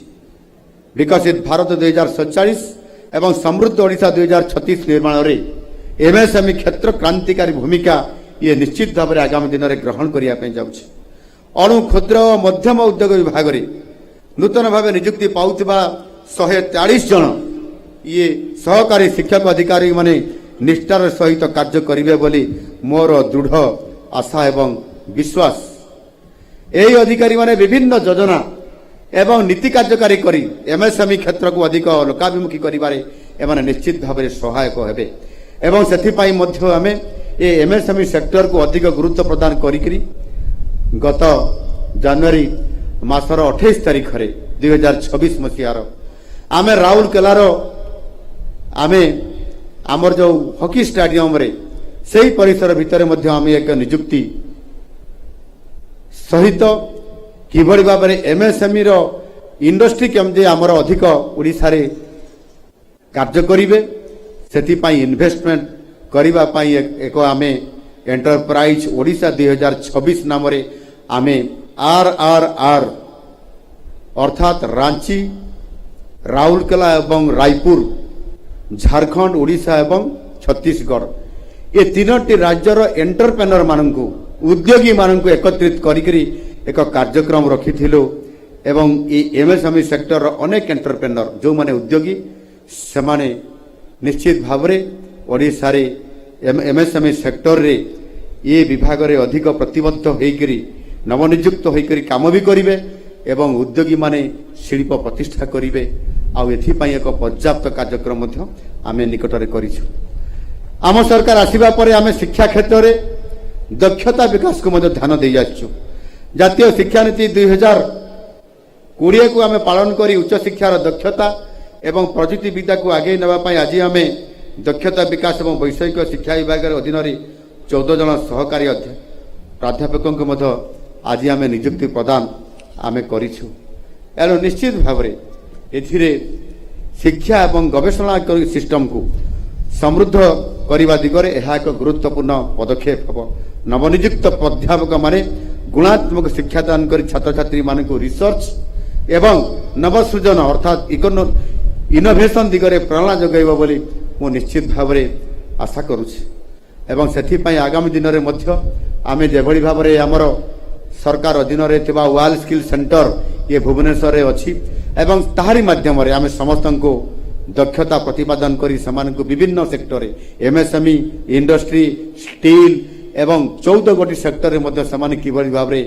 ବିକଶିତ ଭାରତ 2047 ଏବଂ ସମୃଦ୍ଧ ଓଡ଼ିଶା 2036 ନିର୍ମାଣରେ ଏମ୍ଏସ୍ଏମ୍ଇ କ୍ଷେତ୍ର କ୍ରାନ୍ତିକାରୀ ଭୂମିକା ଇଏ ନିଶ୍ଚିତ ଭାବରେ ଆଗାମୀ ଦିନରେ ଗ୍ରହଣ କରିବା ପାଇଁ ଯାଉଛି। ଅଣୁ କ୍ଷୁଦ୍ର ଓ ମଧ୍ୟମ ଉଦ୍ୟୋଗ ବିଭାଗରେ ନୂତନ ଭାବେ ନିଯୁକ୍ତି ପାଉଥିବା 140 ଜଣ ଇଏ ସହକାରୀ ଶିକ୍ଷକ ଅଧିକାରୀମାନେ ନିଷ୍ଠାର ସହିତ କାର୍ଯ୍ୟ କରିବେ ବୋଲି ମୋର ଦୃଢ଼ ଆଶା ଏବଂ ବିଶ୍ୱାସ। ଏହି ଅଧିକାରୀମାନେ ବିଭିନ୍ନ ଯୋଜନା ଏବଂ ନୀତି କାର୍ଯ୍ୟକାରୀ କରି ଏମ୍ଏସ୍ଏମ୍ଇ କ୍ଷେତ୍ରକୁ ଅଧିକ ଲୋକାଭିମୁଖୀ କରିବାରେ ଏମାନେ ନିଶ୍ଚିତ ଭାବରେ ସହାୟକ ହେବେ ଏବଂ ସେଥିପାଇଁ ମଧ୍ୟ ଆମେ ଏ ଏମ୍ଏସ୍ଏମ୍ଇ ସେକ୍ଟରକୁ ଅଧିକ ଗୁରୁତ୍ୱ ପ୍ରଦାନ କରିକିରି ଗତ ଜାନୁଆରୀ ମାସର 28 ତାରିଖରେ 2026 ମସିହାର ଆମେ ରାଉରକେଲାର ଆମର ଯେଉଁ ହକି ଷ୍ଟାଡିୟମରେ ସେହି ପରିସର ଭିତରେ ମଧ୍ୟ ଆମେ ଏକ ନିଯୁକ୍ତି ସହିତ କିଭଳି ଭାବରେ ଏମ୍ଏସ୍ଏମ୍ଇର ଇଣ୍ଡଷ୍ଟ୍ରି କେମିତି ଆମର ଅଧିକ ଓଡ଼ିଶାରେ କାର୍ଯ୍ୟ କରିବେ ସେଥିପାଇଁ ଇନଭେଷ୍ଟମେଣ୍ଟ କରିବା ପାଇଁ ଏକ ଆମେ ଏଣ୍ଟରପ୍ରାଇଜ ଓଡ଼ିଶା 2026 ନାମରେ ଆମେ RRR ଅର୍ଥାତ୍ ରାଞ୍ଚି ରାଉରକେଲା ଏବଂ ରାୟପୁର, ଝାରଖଣ୍ଡ, ଓଡ଼ିଶା ଏବଂ ଛତିଶଗଡ଼ ଏ ତିନୋଟି ରାଜ୍ୟର ଏଣ୍ଟରପ୍ରେନର ମାନଙ୍କୁ ଉଦ୍ୟୋଗୀ ମାନଙ୍କୁ ଏକତ୍ରିତ କରିକିରି ଏକ କାର୍ଯ୍ୟକ୍ରମ ରଖିଥିଲୁ ଏବଂ এই ଏମ୍ଏସ୍ଏମ୍ଇ ସେକ୍ଟରର ଅନେକ ଏଣ୍ଟରପ୍ରେନର ଯେଉଁମାନେ ଉଦ୍ୟୋଗୀ ସେମାନେ ନିଶ୍ଚିତ ଭାବରେ ଓଡ଼ିଶାରେ ଏମ୍ଏସ୍ଏମ୍ଇ ସେକ୍ଟରରେ ଏ ବିଭାଗରେ ଅଧିକ ପ୍ରତିବଦ୍ଧ ହୋଇକରି ନବନିଯୁକ୍ତ ହୋଇକରି କାମ ବି କରିବେ ଏବଂ ଉଦ୍ୟୋଗୀମାନେ ଶିଳ୍ପ ପ୍ରତିଷ୍ଠା କରିବେ। ଆଉ ଏଥିପାଇଁ ଏକ ପର୍ଯ୍ୟାପ୍ତ କାର୍ଯ୍ୟକ୍ରମ ମଧ୍ୟ ଆମେ ନିକଟରେ କରିଛୁ। ଆମ ସରକାର ଆସିବା ପରେ ଆମେ ଶିକ୍ଷା କ୍ଷେତ୍ରରେ ଦକ୍ଷତା ବିକାଶକୁ ମଧ୍ୟ ଧ୍ୟାନ ଦେଇ ଆସିଛୁ। ଜାତୀୟ ଶିକ୍ଷାନୀତି 2020କୁ ଆମେ ପାଳନ କରି ଉଚ୍ଚଶିକ୍ଷାର ଦକ୍ଷତା ଏବଂ ପ୍ରଯୁକ୍ତିବିଦ୍ୟାକୁ ଆଗେଇ ନେବା ପାଇଁ ଆଜି ଆମେ ଦକ୍ଷତା ବିକାଶ ଏବଂ ବୈଷୟିକ ଶିକ୍ଷା ବିଭାଗର ଅଧୀନରେ 14 ଜଣ ସହକାରୀ ପ୍ରାଧ୍ୟାପକଙ୍କୁ ମଧ୍ୟ ଆଜି ଆମେ ନିଯୁକ୍ତି ପ୍ରଦାନ ଆମେ କରିଛୁ। ଏଣୁ ନିଶ୍ଚିତ ଭାବରେ ଏଥିରେ ଶିକ୍ଷା ଏବଂ ଗବେଷଣା ସିଷ୍ଟମକୁ ସମୃଦ୍ଧ କରିବା ଦିଗରେ ଏହା ଏକ ଗୁରୁତ୍ୱପୂର୍ଣ୍ଣ ପଦକ୍ଷେପ ହେବ। ନବନିଯୁକ୍ତ ପ୍ରାଧ୍ୟାପକମାନେ ଗୁଣାତ୍ମକ ଶିକ୍ଷାଦାନ କରି ଛାତ୍ରଛାତ୍ରୀମାନଙ୍କୁ ରିସର୍ଚ୍ଚ ଏବଂ ନବସୃଜନ ଅର୍ଥାତ୍ ଇନୋଭେସନ ଦିଗରେ ପ୍ରେରଣା ଯୋଗାଇବ ବୋଲି ମୁଁ ନିଶ୍ଚିତ ଭାବରେ ଆଶା କରୁଛି ଏବଂ ସେଥିପାଇଁ ଆଗାମୀ ଦିନରେ ମଧ୍ୟ ଆମେ ଯେଭଳି ଭାବରେ ଆମର ସରକାର ଅଧୀନରେ ଥିବା ୱାର୍ଲ୍ଡ ସ୍କିଲ୍ ସେଣ୍ଟର ଇଏ ଭୁବନେଶ୍ୱରରେ ଅଛି ଏବଂ ତାହାରି ମାଧ୍ୟମରେ ଆମେ ସମସ୍ତଙ୍କୁ ଦକ୍ଷତା ପ୍ରତିପାଦନ କରି ସେମାନଙ୍କୁ ବିଭିନ୍ନ ସେକ୍ଟରରେ ଏମ୍ଏସ୍ଏମ୍ଇ, ଇଣ୍ଡଷ୍ଟ୍ରି, ଷ୍ଟିଲ୍ ଏବଂ 14 ଗୋଟି ସେକ୍ଟରରେ ମଧ୍ୟ ସେମାନେ କିଭଳି ଭାବରେ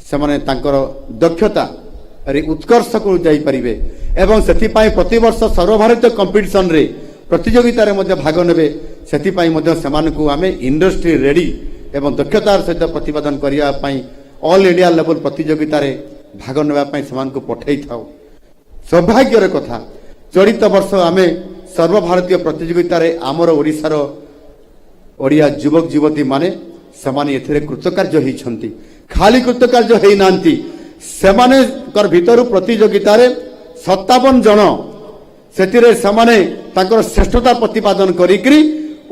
ସେମାନେ ତାଙ୍କର ଦକ୍ଷତାରେ ଉତ୍କର୍ଷକୁ ଯାଇପାରିବେ ଏବଂ ସେଥିପାଇଁ ପ୍ରତିବର୍ଷ ସର୍ବଭାରତୀୟ କମ୍ପିଟିସନରେ ପ୍ରତିଯୋଗିତାରେ ମଧ୍ୟ ଭାଗ ନେବେ। ସେଥିପାଇଁ ମଧ୍ୟ ସେମାନଙ୍କୁ ଆମେ ଇଣ୍ଡଷ୍ଟ୍ରି ରେଡି ଏବଂ ଦକ୍ଷତାର ସହିତ ପ୍ରତିପାଦନ କରିବା ପାଇଁ ଅଲ୍ ଇଣ୍ଡିଆ ଲେଭେଲ ପ୍ରତିଯୋଗିତାରେ ଭାଗ ନେବା ପାଇଁ ସେମାନଙ୍କୁ ପଠାଇଥାଉ। ସୌଭାଗ୍ୟର କଥା ଚଳିତ ବର୍ଷ ଆମେ ସର୍ବଭାରତୀୟ ପ୍ରତିଯୋଗିତାରେ ଆମର ଓଡ଼ିଶାର ଓଡ଼ିଆ ଯୁବକ ଯୁବତୀମାନେ ସେମାନେ ଏଥିରେ କୃତକାର୍ଯ୍ୟ ହୋଇଛନ୍ତି। ଖାଲି କୃତକାର୍ଯ୍ୟ ହୋଇନାହାନ୍ତି, ସେମାନଙ୍କର ଭିତରୁ ପ୍ରତିଯୋଗିତାରେ 57 ଜଣ ସେଥିରେ ସେମାନେ ତାଙ୍କର ଶ୍ରେଷ୍ଠତା ପ୍ରତିପାଦନ କରିକିରି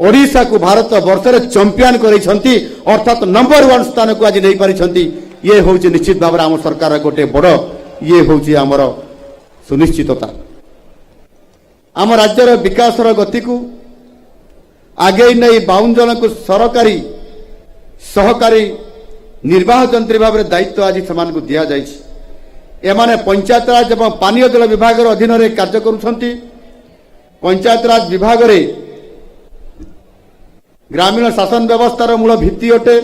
ଓଡ଼ିଶାକୁ ଭାରତ ବର୍ଷରେ ଚମ୍ପିଆନ କରିଛନ୍ତି ଅର୍ଥାତ୍ ନମ୍ବର 1 ସ୍ଥାନକୁ ଆଜି ନେଇପାରିଛନ୍ତି। ଇଏ ହେଉଛି ନିଶ୍ଚିତ ଭାବରେ ଆମ ସରକାର ଗୋଟେ ବଡ଼ ଇଏ ହେଉଛି ଆମର ସୁନିଶ୍ଚିତତା। ଆମ ରାଜ୍ୟର ବିକାଶର ଗତିକୁ ଆଗେଇ ନେଇ 52 ଜଣଙ୍କୁ ସରକାରୀ ସହକାରୀ ନିର୍ବାହ ଯନ୍ତ୍ରୀ ଭାବରେ ଦାୟିତ୍ୱ ଆଜି ସେମାନଙ୍କୁ ଦିଆଯାଇଛି। ଏମାନେ ପଞ୍ଚାୟତରାଜ ଏବଂ ପାନୀୟ ଜଳ ବିଭାଗର ଅଧୀନରେ କାର୍ଯ୍ୟ କରୁଛନ୍ତି। ପଞ୍ଚାୟତରାଜ ବିଭାଗରେ ଗ୍ରାମୀଣ ଶାସନ ବ୍ୟବସ୍ଥାର ମୂଳ ଭିତ୍ତି ଅଟେ।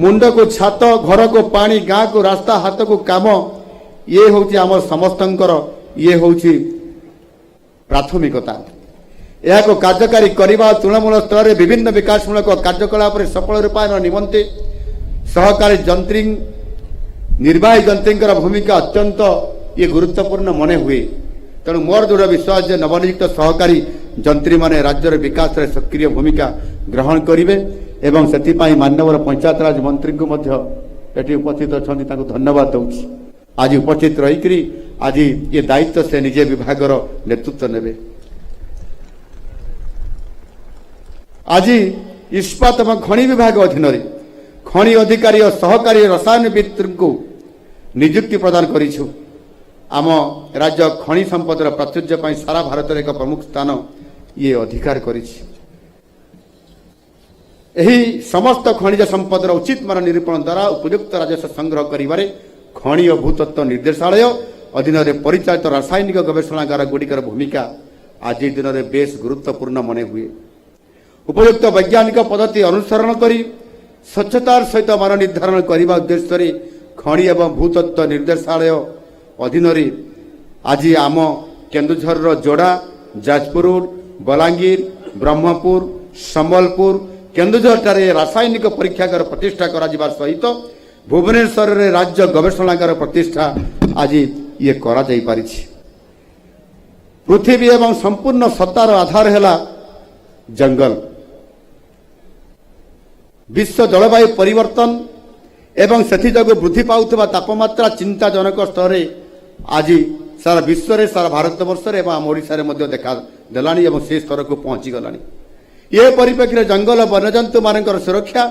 ମୁଣ୍ଡକୁ ଛାତ, ଘରକୁ ପାଣି, ଗାଁକୁ ରାସ୍ତା, ହାତକୁ କାମ, ଇଏ ହେଉଛି ଆମର ସମସ୍ତଙ୍କର ଇଏ ହେଉଛି ପ୍ରାଥମିକତା। ଏହାକୁ କାର୍ଯ୍ୟକାରୀ କରିବା ତୃଣମୂଳ ସ୍ତରରେ ବିଭିନ୍ନ ବିକାଶମୂଳକ କାର୍ଯ୍ୟକଳାପରେ ସଫଳ ରୂପାୟନ ନିମନ୍ତେ ସହକାରୀ ଯନ୍ତ୍ରୀ ନିର୍ବାହୀ ଯନ୍ତ୍ରୀଙ୍କର ଭୂମିକା ଅତ୍ୟନ୍ତ ଇଏ ଗୁରୁତ୍ୱପୂର୍ଣ୍ଣ ମନେ ହୁଏ। ତେଣୁ ମୋର ଦୃଢ଼ ବିଶ୍ୱାସ ଯେ ନବନିଯୁକ୍ତ ସହକାରୀ ଯନ୍ତ୍ରୀମାନେ ରାଜ୍ୟର ବିକାଶରେ ସକ୍ରିୟ ଭୂମିକା ଗ୍ରହଣ କରିବେ ଏବଂ ସେଥିପାଇଁ ମାନ୍ୟବର ପଞ୍ଚାୟତରାଜ ମନ୍ତ୍ରୀଙ୍କୁ ମଧ୍ୟ ଏଠି ଉପସ୍ଥିତ ଅଛନ୍ତି ତାଙ୍କୁ ଧନ୍ୟବାଦ ଦେଉଛି। ଆଜି ଉପସ୍ଥିତ ରହିକରି ଆଜି ଏ ଦାୟିତ୍ୱ ସେ ନିଜେ ବିଭାଗର ନେତୃତ୍ୱ ନେବେ। ଆଜି ଇସ୍ପାତ ଏବଂ ଖଣି ବିଭାଗ ଅଧୀନରେ ଖଣି ଅଧିକାରୀ ଓ ସହକାରୀ ରସାୟନବିତ୍ଙ୍କୁ ନିଯୁକ୍ତି ପ୍ରଦାନ କରିଛୁ। ଆମ ରାଜ୍ୟ ଖଣି ସମ୍ପଦର ପ୍ରାଚୁର୍ଯ୍ୟ ପାଇଁ ସାରା ଭାରତରେ ଏକ ପ୍ରମୁଖ ସ୍ଥାନ ଇଏ ଅଧିକାର କରିଛି। ଏହି ସମସ୍ତ ଖଣିଜ ସମ୍ପଦର ଉଚିତ ମାନ ନିରୂପଣ ଦ୍ୱାରା ଉପଯୁକ୍ତ ରାଜସ୍ୱ ସଂଗ୍ରହ କରିବାରେ ଖଣି ଓ ଭୂତତ୍ତ୍ୱ ନିର୍ଦ୍ଦେଶାଳୟ ଅଧୀନରେ ପରିଚାଳିତ ରାସାୟନିକ ଗବେଷଣାଗାର ଗୁଡ଼ିକର ଭୂମିକା ଆଜି ଦିନରେ ବେଶ ଗୁରୁତ୍ୱପୂର୍ଣ୍ଣ ମନେ ହୁଏ। ଉପଯୁକ୍ତ ବୈଜ୍ଞାନିକ ପଦ୍ଧତି ଅନୁସରଣ କରି ସ୍ୱଚ୍ଛତାର ସହିତ ମାନ ନିର୍ଦ୍ଧାରଣ କରିବା ଉଦ୍ଦେଶ୍ୟରେ ଖଣି ଏବଂ ଭୂତତ୍ତ୍ୱ ନିର୍ଦ୍ଦେଶାଳୟ ଅଧୀନରେ ଆଜି ଆମ କେନ୍ଦୁଝରର ଯୋଡ଼ା, ଯାଜପୁର, ବଲାଙ୍ଗୀର, ବ୍ରହ୍ମପୁର, ସମ୍ବଲପୁର, କେନ୍ଦୁଝରଠାରେ ରାସାୟନିକ ପରୀକ୍ଷାଗାର ପ୍ରତିଷ୍ଠା କରାଯିବା ସହିତ ଭୁବନେଶ୍ୱରରେ ରାଜ୍ୟ ଗବେଷଣାଗାର ପ୍ରତିଷ୍ଠା ଆଜି ଇଏ କରାଯାଇପାରିଛି। ପୃଥିବୀ ଏବଂ ସମ୍ପୂର୍ଣ୍ଣ ସତ୍ତାର ଆଧାର ହେଲା ଜଙ୍ଗଲ। ବିଶ୍ୱ ଜଳବାୟୁ ପରିବର୍ତ୍ତନ ଏବଂ ସେଥିଯୋଗୁଁ ବୃଦ୍ଧି ପାଉଥିବା ତାପମାତ୍ରା ଚିନ୍ତାଜନକ ସ୍ତରରେ ଆଜି ସାରା ବିଶ୍ୱରେ ସାରା ଭାରତବର୍ଷରେ ଏବଂ ଆମ ଓଡ଼ିଶାରେ ମଧ୍ୟ ଦେଖା ଦେଲାଣି ଏବଂ ସେ ସ୍ତରକୁ ପହଞ୍ଚିଗଲାଣି। ଏ ପରିପ୍ରେକ୍ଷୀରେ ଜଙ୍ଗଲ ବନ୍ୟଜନ୍ତୁମାନଙ୍କର ସୁରକ୍ଷା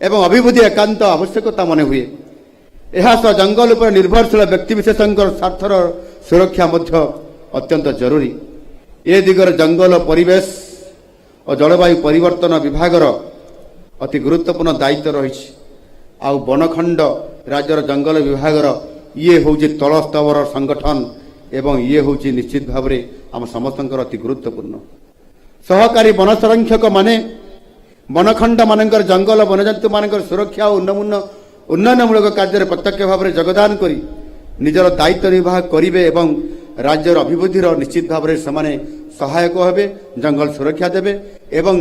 ଏବଂ ଅଭିବୃଦ୍ଧି ଏକାନ୍ତ ଆବଶ୍ୟକତା ମନେ ହୁଏ। ଏହାସହ ଜଙ୍ଗଲ ଉପରେ ନିର୍ଭରଶୀଳ ବ୍ୟକ୍ତିବିଶେଷଙ୍କର ସ୍ୱାର୍ଥର ସୁରକ୍ଷା ମଧ୍ୟ ଅତ୍ୟନ୍ତ ଜରୁରୀ। ଏ ଦିଗରେ ଜଙ୍ଗଲ ପରିବେଶ ଓ ଜଳବାୟୁ ପରିବର୍ତ୍ତନ ବିଭାଗର ଅତି ଗୁରୁତ୍ୱପୂର୍ଣ୍ଣ ଦାୟିତ୍ୱ ରହିଛି। ଆଉ ବନଖଣ୍ଡ ରାଜ୍ୟର ଜଙ୍ଗଲ ବିଭାଗର ଇଏ ହେଉଛି ତଳ ସ୍ତରର ସଂଗଠନ ଏବଂ ଇଏ ହେଉଛି ନିଶ୍ଚିତ ଭାବରେ ଆମ ସମସ୍ତଙ୍କର ଅତି ଗୁରୁତ୍ୱପୂର୍ଣ୍ଣ। ସହକାରୀ ବନ ସଂରକ୍ଷକ ମାନେ ବନଖଣ୍ଡ ମାନଙ୍କର ଜଙ୍ଗଲ ବନ୍ୟଜନ୍ତୁ ମାନଙ୍କର ସୁରକ୍ଷା ଓ ଉନ୍ନୟନମୂଳକ କାର୍ଯ୍ୟରେ ପ୍ରତ୍ୟକ୍ଷ ଭାବରେ ଯୋଗଦାନ କରି ନିଜର ଦାୟିତ୍ୱ ନିର୍ବାହ କରିବେ ଏବଂ ରାଜ୍ୟର ଅଭିବୃଦ୍ଧିର ନିଶ୍ଚିତ ଭାବରେ ସେମାନେ ସହାୟକ ହେବେ, ଜଙ୍ଗଲ ସୁରକ୍ଷା ଦେବେ ଏବଂ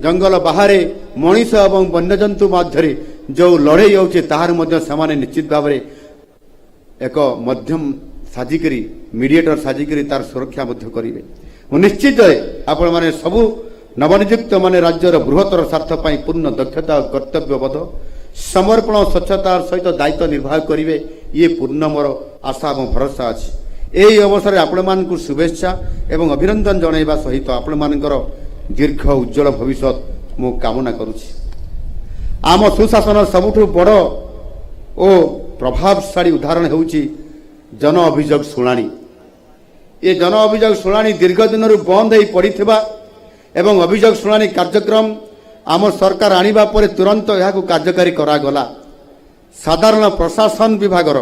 ଜଙ୍ଗଲ ବାହାରେ ମଣିଷ ଏବଂ ବନ୍ୟଜନ୍ତୁ ମଧ୍ୟରେ ଯେଉଁ ଲଢ଼େଇ ହେଉଛି ତାହାର ମଧ୍ୟ ସେମାନେ ନିଶ୍ଚିତ ଭାବରେ ଏକ ମଧ୍ୟମ ସାଜିକରି ମିଡିଏଟର ସାଜିକରି ତାର ସୁରକ୍ଷା ମଧ୍ୟ କରିବେ। ମୁଁ ନିଶ୍ଚିତ ଆପଣମାନେ ସବୁ ନବନିଯୁକ୍ତ ମାନେ ରାଜ୍ୟର ବୃହତ୍ତର ସ୍ୱାର୍ଥ ପାଇଁ ପୂର୍ଣ୍ଣ ଦକ୍ଷତା ଓ କର୍ତ୍ତବ୍ୟବୋଧ ସମର୍ପଣ ଓ ସ୍ୱଚ୍ଛତାର ସହିତ ଦାୟିତ୍ୱ ନିର୍ବାହ କରିବେ, ଇଏ ପୂର୍ଣ୍ଣ ମୋର ଆଶା ଏବଂ ଭରସା ଅଛି। ଏହି ଅବସରରେ ଆପଣମାନଙ୍କୁ ଶୁଭେଚ୍ଛା ଏବଂ ଅଭିନନ୍ଦନ ଜଣାଇବା ସହିତ ଆପଣମାନଙ୍କର ଦୀର୍ଘ ଉଜ୍ଜଳ ଭବିଷ୍ୟତ ମୁଁ କାମନା କରୁଛି। ଆମ ସୁଶାସନର ସବୁଠୁ ବଡ଼ ଓ ପ୍ରଭାବଶାଳୀ ଉଦାହରଣ ହେଉଛି ଜନ ଅଭିଯୋଗ ଶୁଣାଣି। ଏ ଜନ ଅଭିଯୋଗ ଶୁଣାଣି ଦୀର୍ଘ ଦିନରୁ ବନ୍ଦ ହୋଇ ପଡ଼ିଥିବା ଏବଂ ଅଭିଯୋଗ ଶୁଣାଣି କାର୍ଯ୍ୟକ୍ରମ ଆମ ସରକାର ଆଣିବା ପରେ ତୁରନ୍ତ ଏହାକୁ କାର୍ଯ୍ୟକାରୀ କରାଗଲା। ସାଧାରଣ ପ୍ରଶାସନ ବିଭାଗର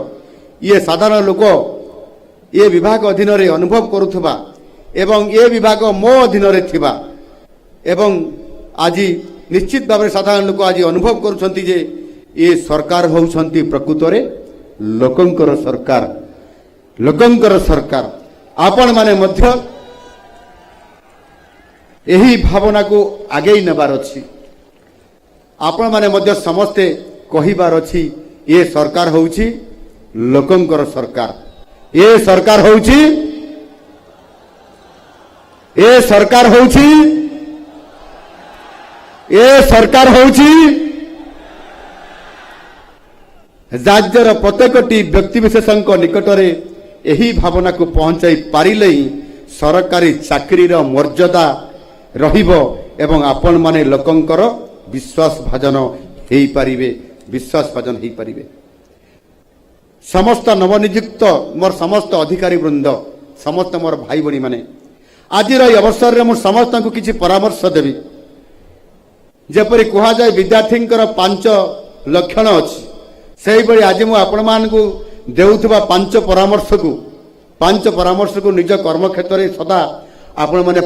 ସାଧାରଣ ଲୋକ ଏ ବିଭାଗ ଅଧୀନରେ ଅନୁଭବ କରୁଥିବା ଏବଂ ଏ ବିଭାଗ ମୋ ଅଧୀନରେ ଥିବା ଏବଂ ଆଜି ନିଶ୍ଚିତ ଭାବରେ ସାଧାରଣ ଲୋକ ଆଜି ଅନୁଭବ କରୁଛନ୍ତି ଯେ ଏ ସରକାର ହେଉଛନ୍ତି ପ୍ରକୃତରେ ଲୋକଙ୍କର ସରକାର। ଆପଣମାନେ ମଧ୍ୟ ଏହି ଭାବନାକୁ ଆଗେଇ ନେବାର ଅଛି। ଆପଣମାନେ ମଧ୍ୟ ସମସ୍ତେ କହିବାର ଅଛି ଏ ସରକାର ହେଉଛି ଲୋକଙ୍କର ସରକାର। ଏ ସରକାର ହେଉଛି ରାଜ୍ୟର ପ୍ରତ୍ୟେକଟି ବ୍ୟକ୍ତିବିଶେଷଙ୍କ ନିକଟରେ ଏହି ଭାବନାକୁ ପହଞ୍ଚାଇ ପାରିଲେ ହିଁ ସରକାରୀ ଚାକିରିର ମର୍ଯ୍ୟାଦା ରହିବ ଏବଂ ଆପଣମାନେ ଲୋକଙ୍କର ବିଶ୍ୱାସଭାଜନ ହେଇପାରିବେ। ସମସ୍ତ ନବନିଯୁକ୍ତ ମୋର ସମସ୍ତ ଅଧିକାରୀ ବୃନ୍ଦ, ସମସ୍ତ ମୋର ଭାଇ ଭଉଣୀମାନେ, ଆଜିର ଏହି ଅବସରରେ ମୁଁ ସମସ୍ତଙ୍କୁ କିଛି ପରାମର୍ଶ ଦେବି। ଯେପରି କୁହାଯାଏ ବିଦ୍ୟାର୍ଥୀଙ୍କର 5 ଲକ୍ଷଣ ଅଛି, ସେହିଭଳି ଆଜି ମୁଁ ଆପଣମାନଙ୍କୁ ଦେଉଥିବା 5 ପରାମର୍ଶକୁ ନିଜ କର୍ମକ୍ଷେତ୍ରରେ ସଦା ଆପଣମାନେ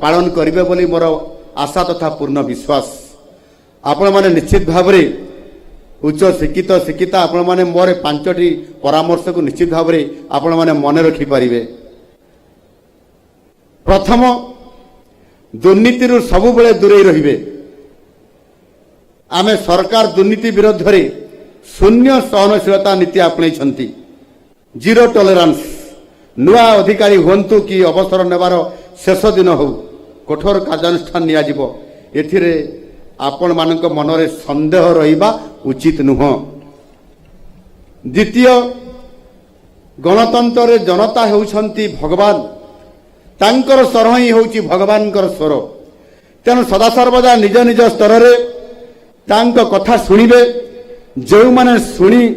ପାଳନ କରିବେ ବୋଲି ମୋର ଆଶା ତଥା ପୂର୍ଣ୍ଣ ବିଶ୍ୱାସ। ଆପଣମାନେ ନିଶ୍ଚିତ ଭାବରେ ଉଚ୍ଚ ଶିକ୍ଷିତା ଆପଣମାନେ ମୋର 5ଟି ପରାମର୍ଶକୁ ନିଶ୍ଚିତ ଭାବରେ ଆପଣମାନେ ମନେ ରଖିପାରିବେ। ପ୍ରଥମ, ଦୁର୍ନୀତିରୁ ସବୁବେଳେ ଦୂରେଇ ରହିବେ। ଆମେ ସରକାର ଦୁର୍ନୀତି ବିରୋଧରେ ଶୂନ୍ୟ ସହନଶୀଳତା ନୀତି ଆପଣେଇଛନ୍ତି। Zero tolerance. ନୂଆ ଅଧିକାରୀ ହୁଅନ୍ତୁ କି ଅବସର ନେବାର ଶେଷ ଦିନ ହେଉ, କଠୋର କାର୍ଯ୍ୟାନୁଷ୍ଠାନ ନିଆଯିବ। ଏଥିରେ ଆପଣମାନଙ୍କ ମନରେ ସନ୍ଦେହ ରହିବା ଉଚିତ ନୁହଁ। ଦ୍ୱିତୀୟ, ଗଣତନ୍ତ୍ରରେ ଜନତା ହେଉଛନ୍ତି ଭଗବାନ, ତାଙ୍କର ସ୍ୱର ହିଁ ହେଉଛି ଭଗବାନଙ୍କର ସ୍ୱର। ତେଣୁ ସଦାସର୍ବଦା ନିଜ ନିଜ ସ୍ତରରେ ତାଙ୍କ କଥା ଶୁଣିବେ। ଯେଉଁମାନେ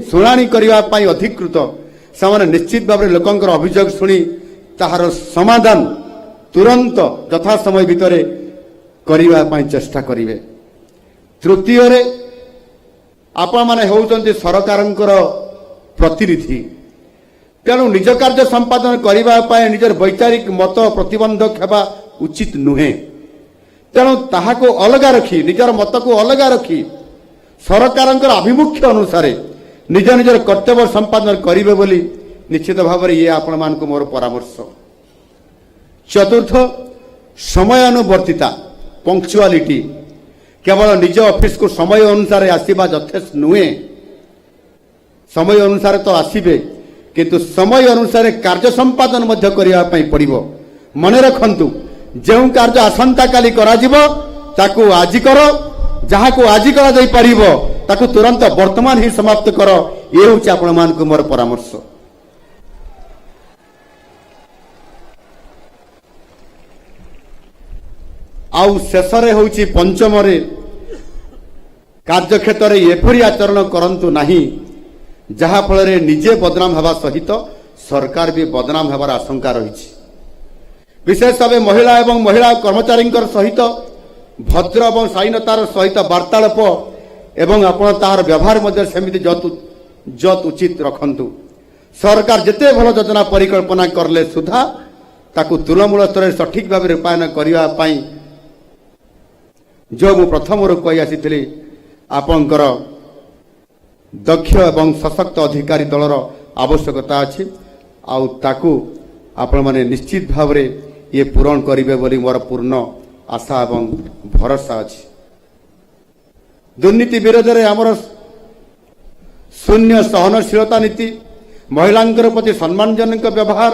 ଶୁଣାଣି କରିବା ପାଇଁ ଅଧିକୃତ, ସେମାନେ ନିଶ୍ଚିତ ଭାବରେ ଲୋକଙ୍କର ଅଭିଯୋଗ ଶୁଣି ତାହାର ସମାଧାନ ତୁରନ୍ତ ଯଥା ସମୟ ଭିତରେ କରିବା ପାଇଁ ଚେଷ୍ଟା କରିବେ। ତୃତୀୟରେ, ଆପଣମାନେ ହେଉଛନ୍ତି ସରକାରଙ୍କର ପ୍ରତିନିଧି। ତେଣୁ ନିଜ କାର୍ଯ୍ୟ ସମ୍ପାଦନ କରିବା ପାଇଁ ନିଜର ବୈଚାରିକ ମତ ପ୍ରତିବନ୍ଧକ ହେବା ଉଚିତ ନୁହେଁ। ତେଣୁ ତାହାକୁ ଅଲଗା ରଖି, ନିଜର ମତକୁ ଅଲଗା ରଖି ସରକାରଙ୍କର ଆଭିମୁଖ୍ୟ ଅନୁସାରେ ନିଜ ନିଜର କର୍ତ୍ତବ୍ୟ ସମ୍ପାଦନ କରିବେ ବୋଲି ନିଶ୍ଚିତ ଭାବରେ ଇଏ ଆପଣମାନଙ୍କୁ ମୋର ପରାମର୍ଶ। ଚତୁର୍ଥ, ସମୟାନୁବର୍ତ୍ତିତା, ପଙ୍କ୍ଚୁଆଲିଟି। କେବଳ ନିଜ ଅଫିସକୁ ସମୟ ଅନୁସାରେ ଆସିବା ଯଥେଷ୍ଟ ନୁହେଁ। ସମୟ ଅନୁସାରେ ତ ଆସିବେ, କିନ୍ତୁ ସମୟ ଅନୁସାରେ କାର୍ଯ୍ୟ ସମ୍ପାଦନ ମଧ୍ୟ କରିବା ପାଇଁ ପଡ଼ିବ। ମନେ ରଖନ୍ତୁ, ଯେଉଁ କାର୍ଯ୍ୟ ଆସନ୍ତାକାଲି କରାଯିବ ତାକୁ ଆଜି କର, ଯାହାକୁ ଆଜି କରାଯାଇପାରିବ ତାକୁ ତୁରନ୍ତ ବର୍ତ୍ତମାନ ହିଁ ସମାପ୍ତ କର। ଏ ହେଉଛି ଆପଣମାନଙ୍କୁ ମୋର ପରାମର୍ଶ। ଆଉ ଶେଷରେ ହେଉଛି ପଞ୍ଚମରେ, କାର୍ଯ୍ୟକ୍ଷେତ୍ରରେ ଏପରି ଆଚରଣ କରନ୍ତୁ ନାହିଁ ଯାହାଫଳରେ ନିଜେ ବଦନାମ ହେବା ସହିତ ସରକାର ବି ବଦନାମ ହେବାର ଆଶଙ୍କା ରହିଛି। ବିଶେଷ ଭାବେ ମହିଳା ଏବଂ ମହିଳା କର୍ମଚାରୀଙ୍କ ସହିତ ଭଦ୍ର ଏବଂ ଶାଳୀନତାର ସହିତ ବାର୍ତ୍ତାଳାପ ଏବଂ ଆପଣ ତାହାର ବ୍ୟବହାର ମଧ୍ୟ ସେମିତି ଯତ୍ ଉଚିତ ରଖନ୍ତୁ। ସରକାର ଯେତେ ଭଲ ଯୋଜନା ପରିକଳ୍ପନା କଲେ ସୁଦ୍ଧା ତାକୁ ତୃଣମୂଳ ସ୍ତରରେ ସଠିକ ଭାବେ ରୂପାୟନ କରିବା ପାଇଁ ଯେଉଁ ମୁଁ ପ୍ରଥମରୁ କହି ଆସିଥିଲି ଆପଣଙ୍କର ଦକ୍ଷ ଏବଂ ସଶକ୍ତ ଅଧିକାରୀ ଦଳର ଆବଶ୍ୟକତା ଅଛି ଆଉ ତାକୁ ଆପଣମାନେ ନିଶ୍ଚିତ ଭାବରେ ଇଏ ପୂରଣ କରିବେ ବୋଲି ମୋର ପୂର୍ଣ୍ଣ ଆଶା ଏବଂ ଭରସା ଅଛି। ଦୁର୍ନୀତି ବିରୋଧରେ ଆମର ଶୂନ୍ୟ ସହନଶୀଳତା ନୀତି, ମହିଳାଙ୍କର ପ୍ରତି ସମ୍ମାନଜନକ ବ୍ୟବହାର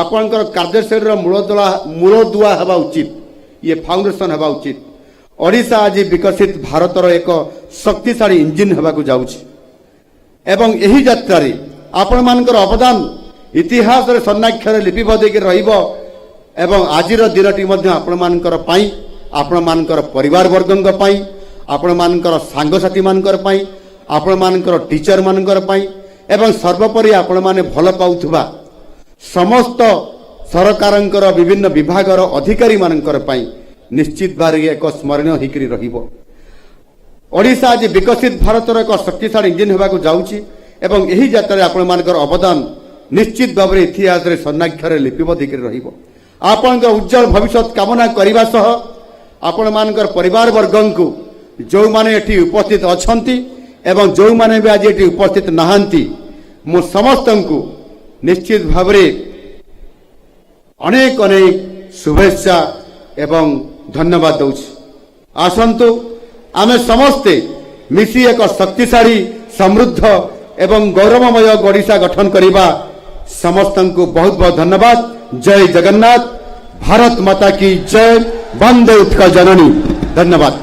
ଆପଣଙ୍କର କାର୍ଯ୍ୟଶୈଳୀର ମୂଳଦୁଆ ହେବା ଉଚିତ, ଇଏ ଫାଉଣ୍ଡେସନ ହେବା ଉଚିତ। ଓଡ଼ିଶା ଆଜି ବିକଶିତ ଭାରତର ଏକ ଶକ୍ତିଶାଳୀ ଇଞ୍ଜିନ ହେବାକୁ ଯାଉଛି ଏବଂ ଏହି ଯାତ୍ରାରେ ଆପଣମାନଙ୍କର ଅବଦାନ ଇତିହାସରେ ସ୍ୱର୍ଣ୍ଣାକ୍ଷରରେ ଲିପିବଦ୍ଧ ହୋଇକି ରହିବ ଏବଂ ଆଜିର ଦିନଟି ମଧ୍ୟ ଆପଣମାନଙ୍କର ପାଇଁ, ଆପଣମାନଙ୍କର ପରିବାରବର୍ଗଙ୍କ ପାଇଁ, ଆପଣମାନଙ୍କର ସାଙ୍ଗସାଥିମାନଙ୍କର ପାଇଁ, ଆପଣମାନଙ୍କର ଟିଚରମାନଙ୍କର ପାଇଁ ଏବଂ ସର୍ବୋପରି ଆପଣମାନେ ଭଲ ପାଉଥିବା ସମସ୍ତ ସରକାରଙ୍କର ବିଭିନ୍ନ ବିଭାଗର ଅଧିକାରୀମାନଙ୍କର ପାଇଁ ନିଶ୍ଚିତ ଭାବରେ ଏକ ସ୍ମରଣୀୟ ହୋଇକରି ରହିବ। ଓଡ଼ିଶା ଆଜି ବିକଶିତ ଭାରତର ଏକ ଶକ୍ତିଶାଳୀ ଇଞ୍ଜିନ ହେବାକୁ ଯାଉଛି ଏବଂ ଏହି ଯାତ୍ରାରେ ଆପଣମାନଙ୍କର ଅବଦାନ ନିଶ୍ଚିତ ଭାବରେ ଇତିହାସରେ ସ୍ୱର୍ଣ୍ଣାକ୍ଷରରେ ଲିପିବଦ୍ଧ ହୋଇକରି ରହିବ। ଆପଣଙ୍କର ଉଜ୍ଜଳ ଭବିଷ୍ୟତ କାମନା କରିବା ସହ ଆପଣମାନଙ୍କର ପରିବାରବର୍ଗଙ୍କୁ ଯେଉଁମାନେ ଏଠି ଉପସ୍ଥିତ ଅଛନ୍ତି ଏବଂ ଯେଉଁମାନେ ବି ଆଜି ଏଠି ଉପସ୍ଥିତ ନାହାନ୍ତି, ମୁଁ ସମସ୍ତଙ୍କୁ ନିଶ୍ଚିତ ଭାବରେ ଅନେକ ଅନେକ ଶୁଭେଚ୍ଛା ଏବଂ ଧନ୍ୟବାଦ ଦେଉଛି। ଆସନ୍ତୁ ଆମେ ସମସ୍ତେ ମିଶି ଏକ ଶକ୍ତିଶାଳୀ, ସମୃଦ୍ଧ ଏବଂ ଗୌରବମୟ ଓଡ଼ିଶା ଗଠନ କରିବା। ସମସ୍ତଙ୍କୁ ବହୁତ ବହୁତ ଧନ୍ୟବାଦ। ଜୟ ଜଗନ୍ନାଥ। ଭାରତ ମାତା କି ଜୟ। ବନ୍ଦେ ଉତ୍କଳ ଜନନୀ। ଧନ୍ୟବାଦ।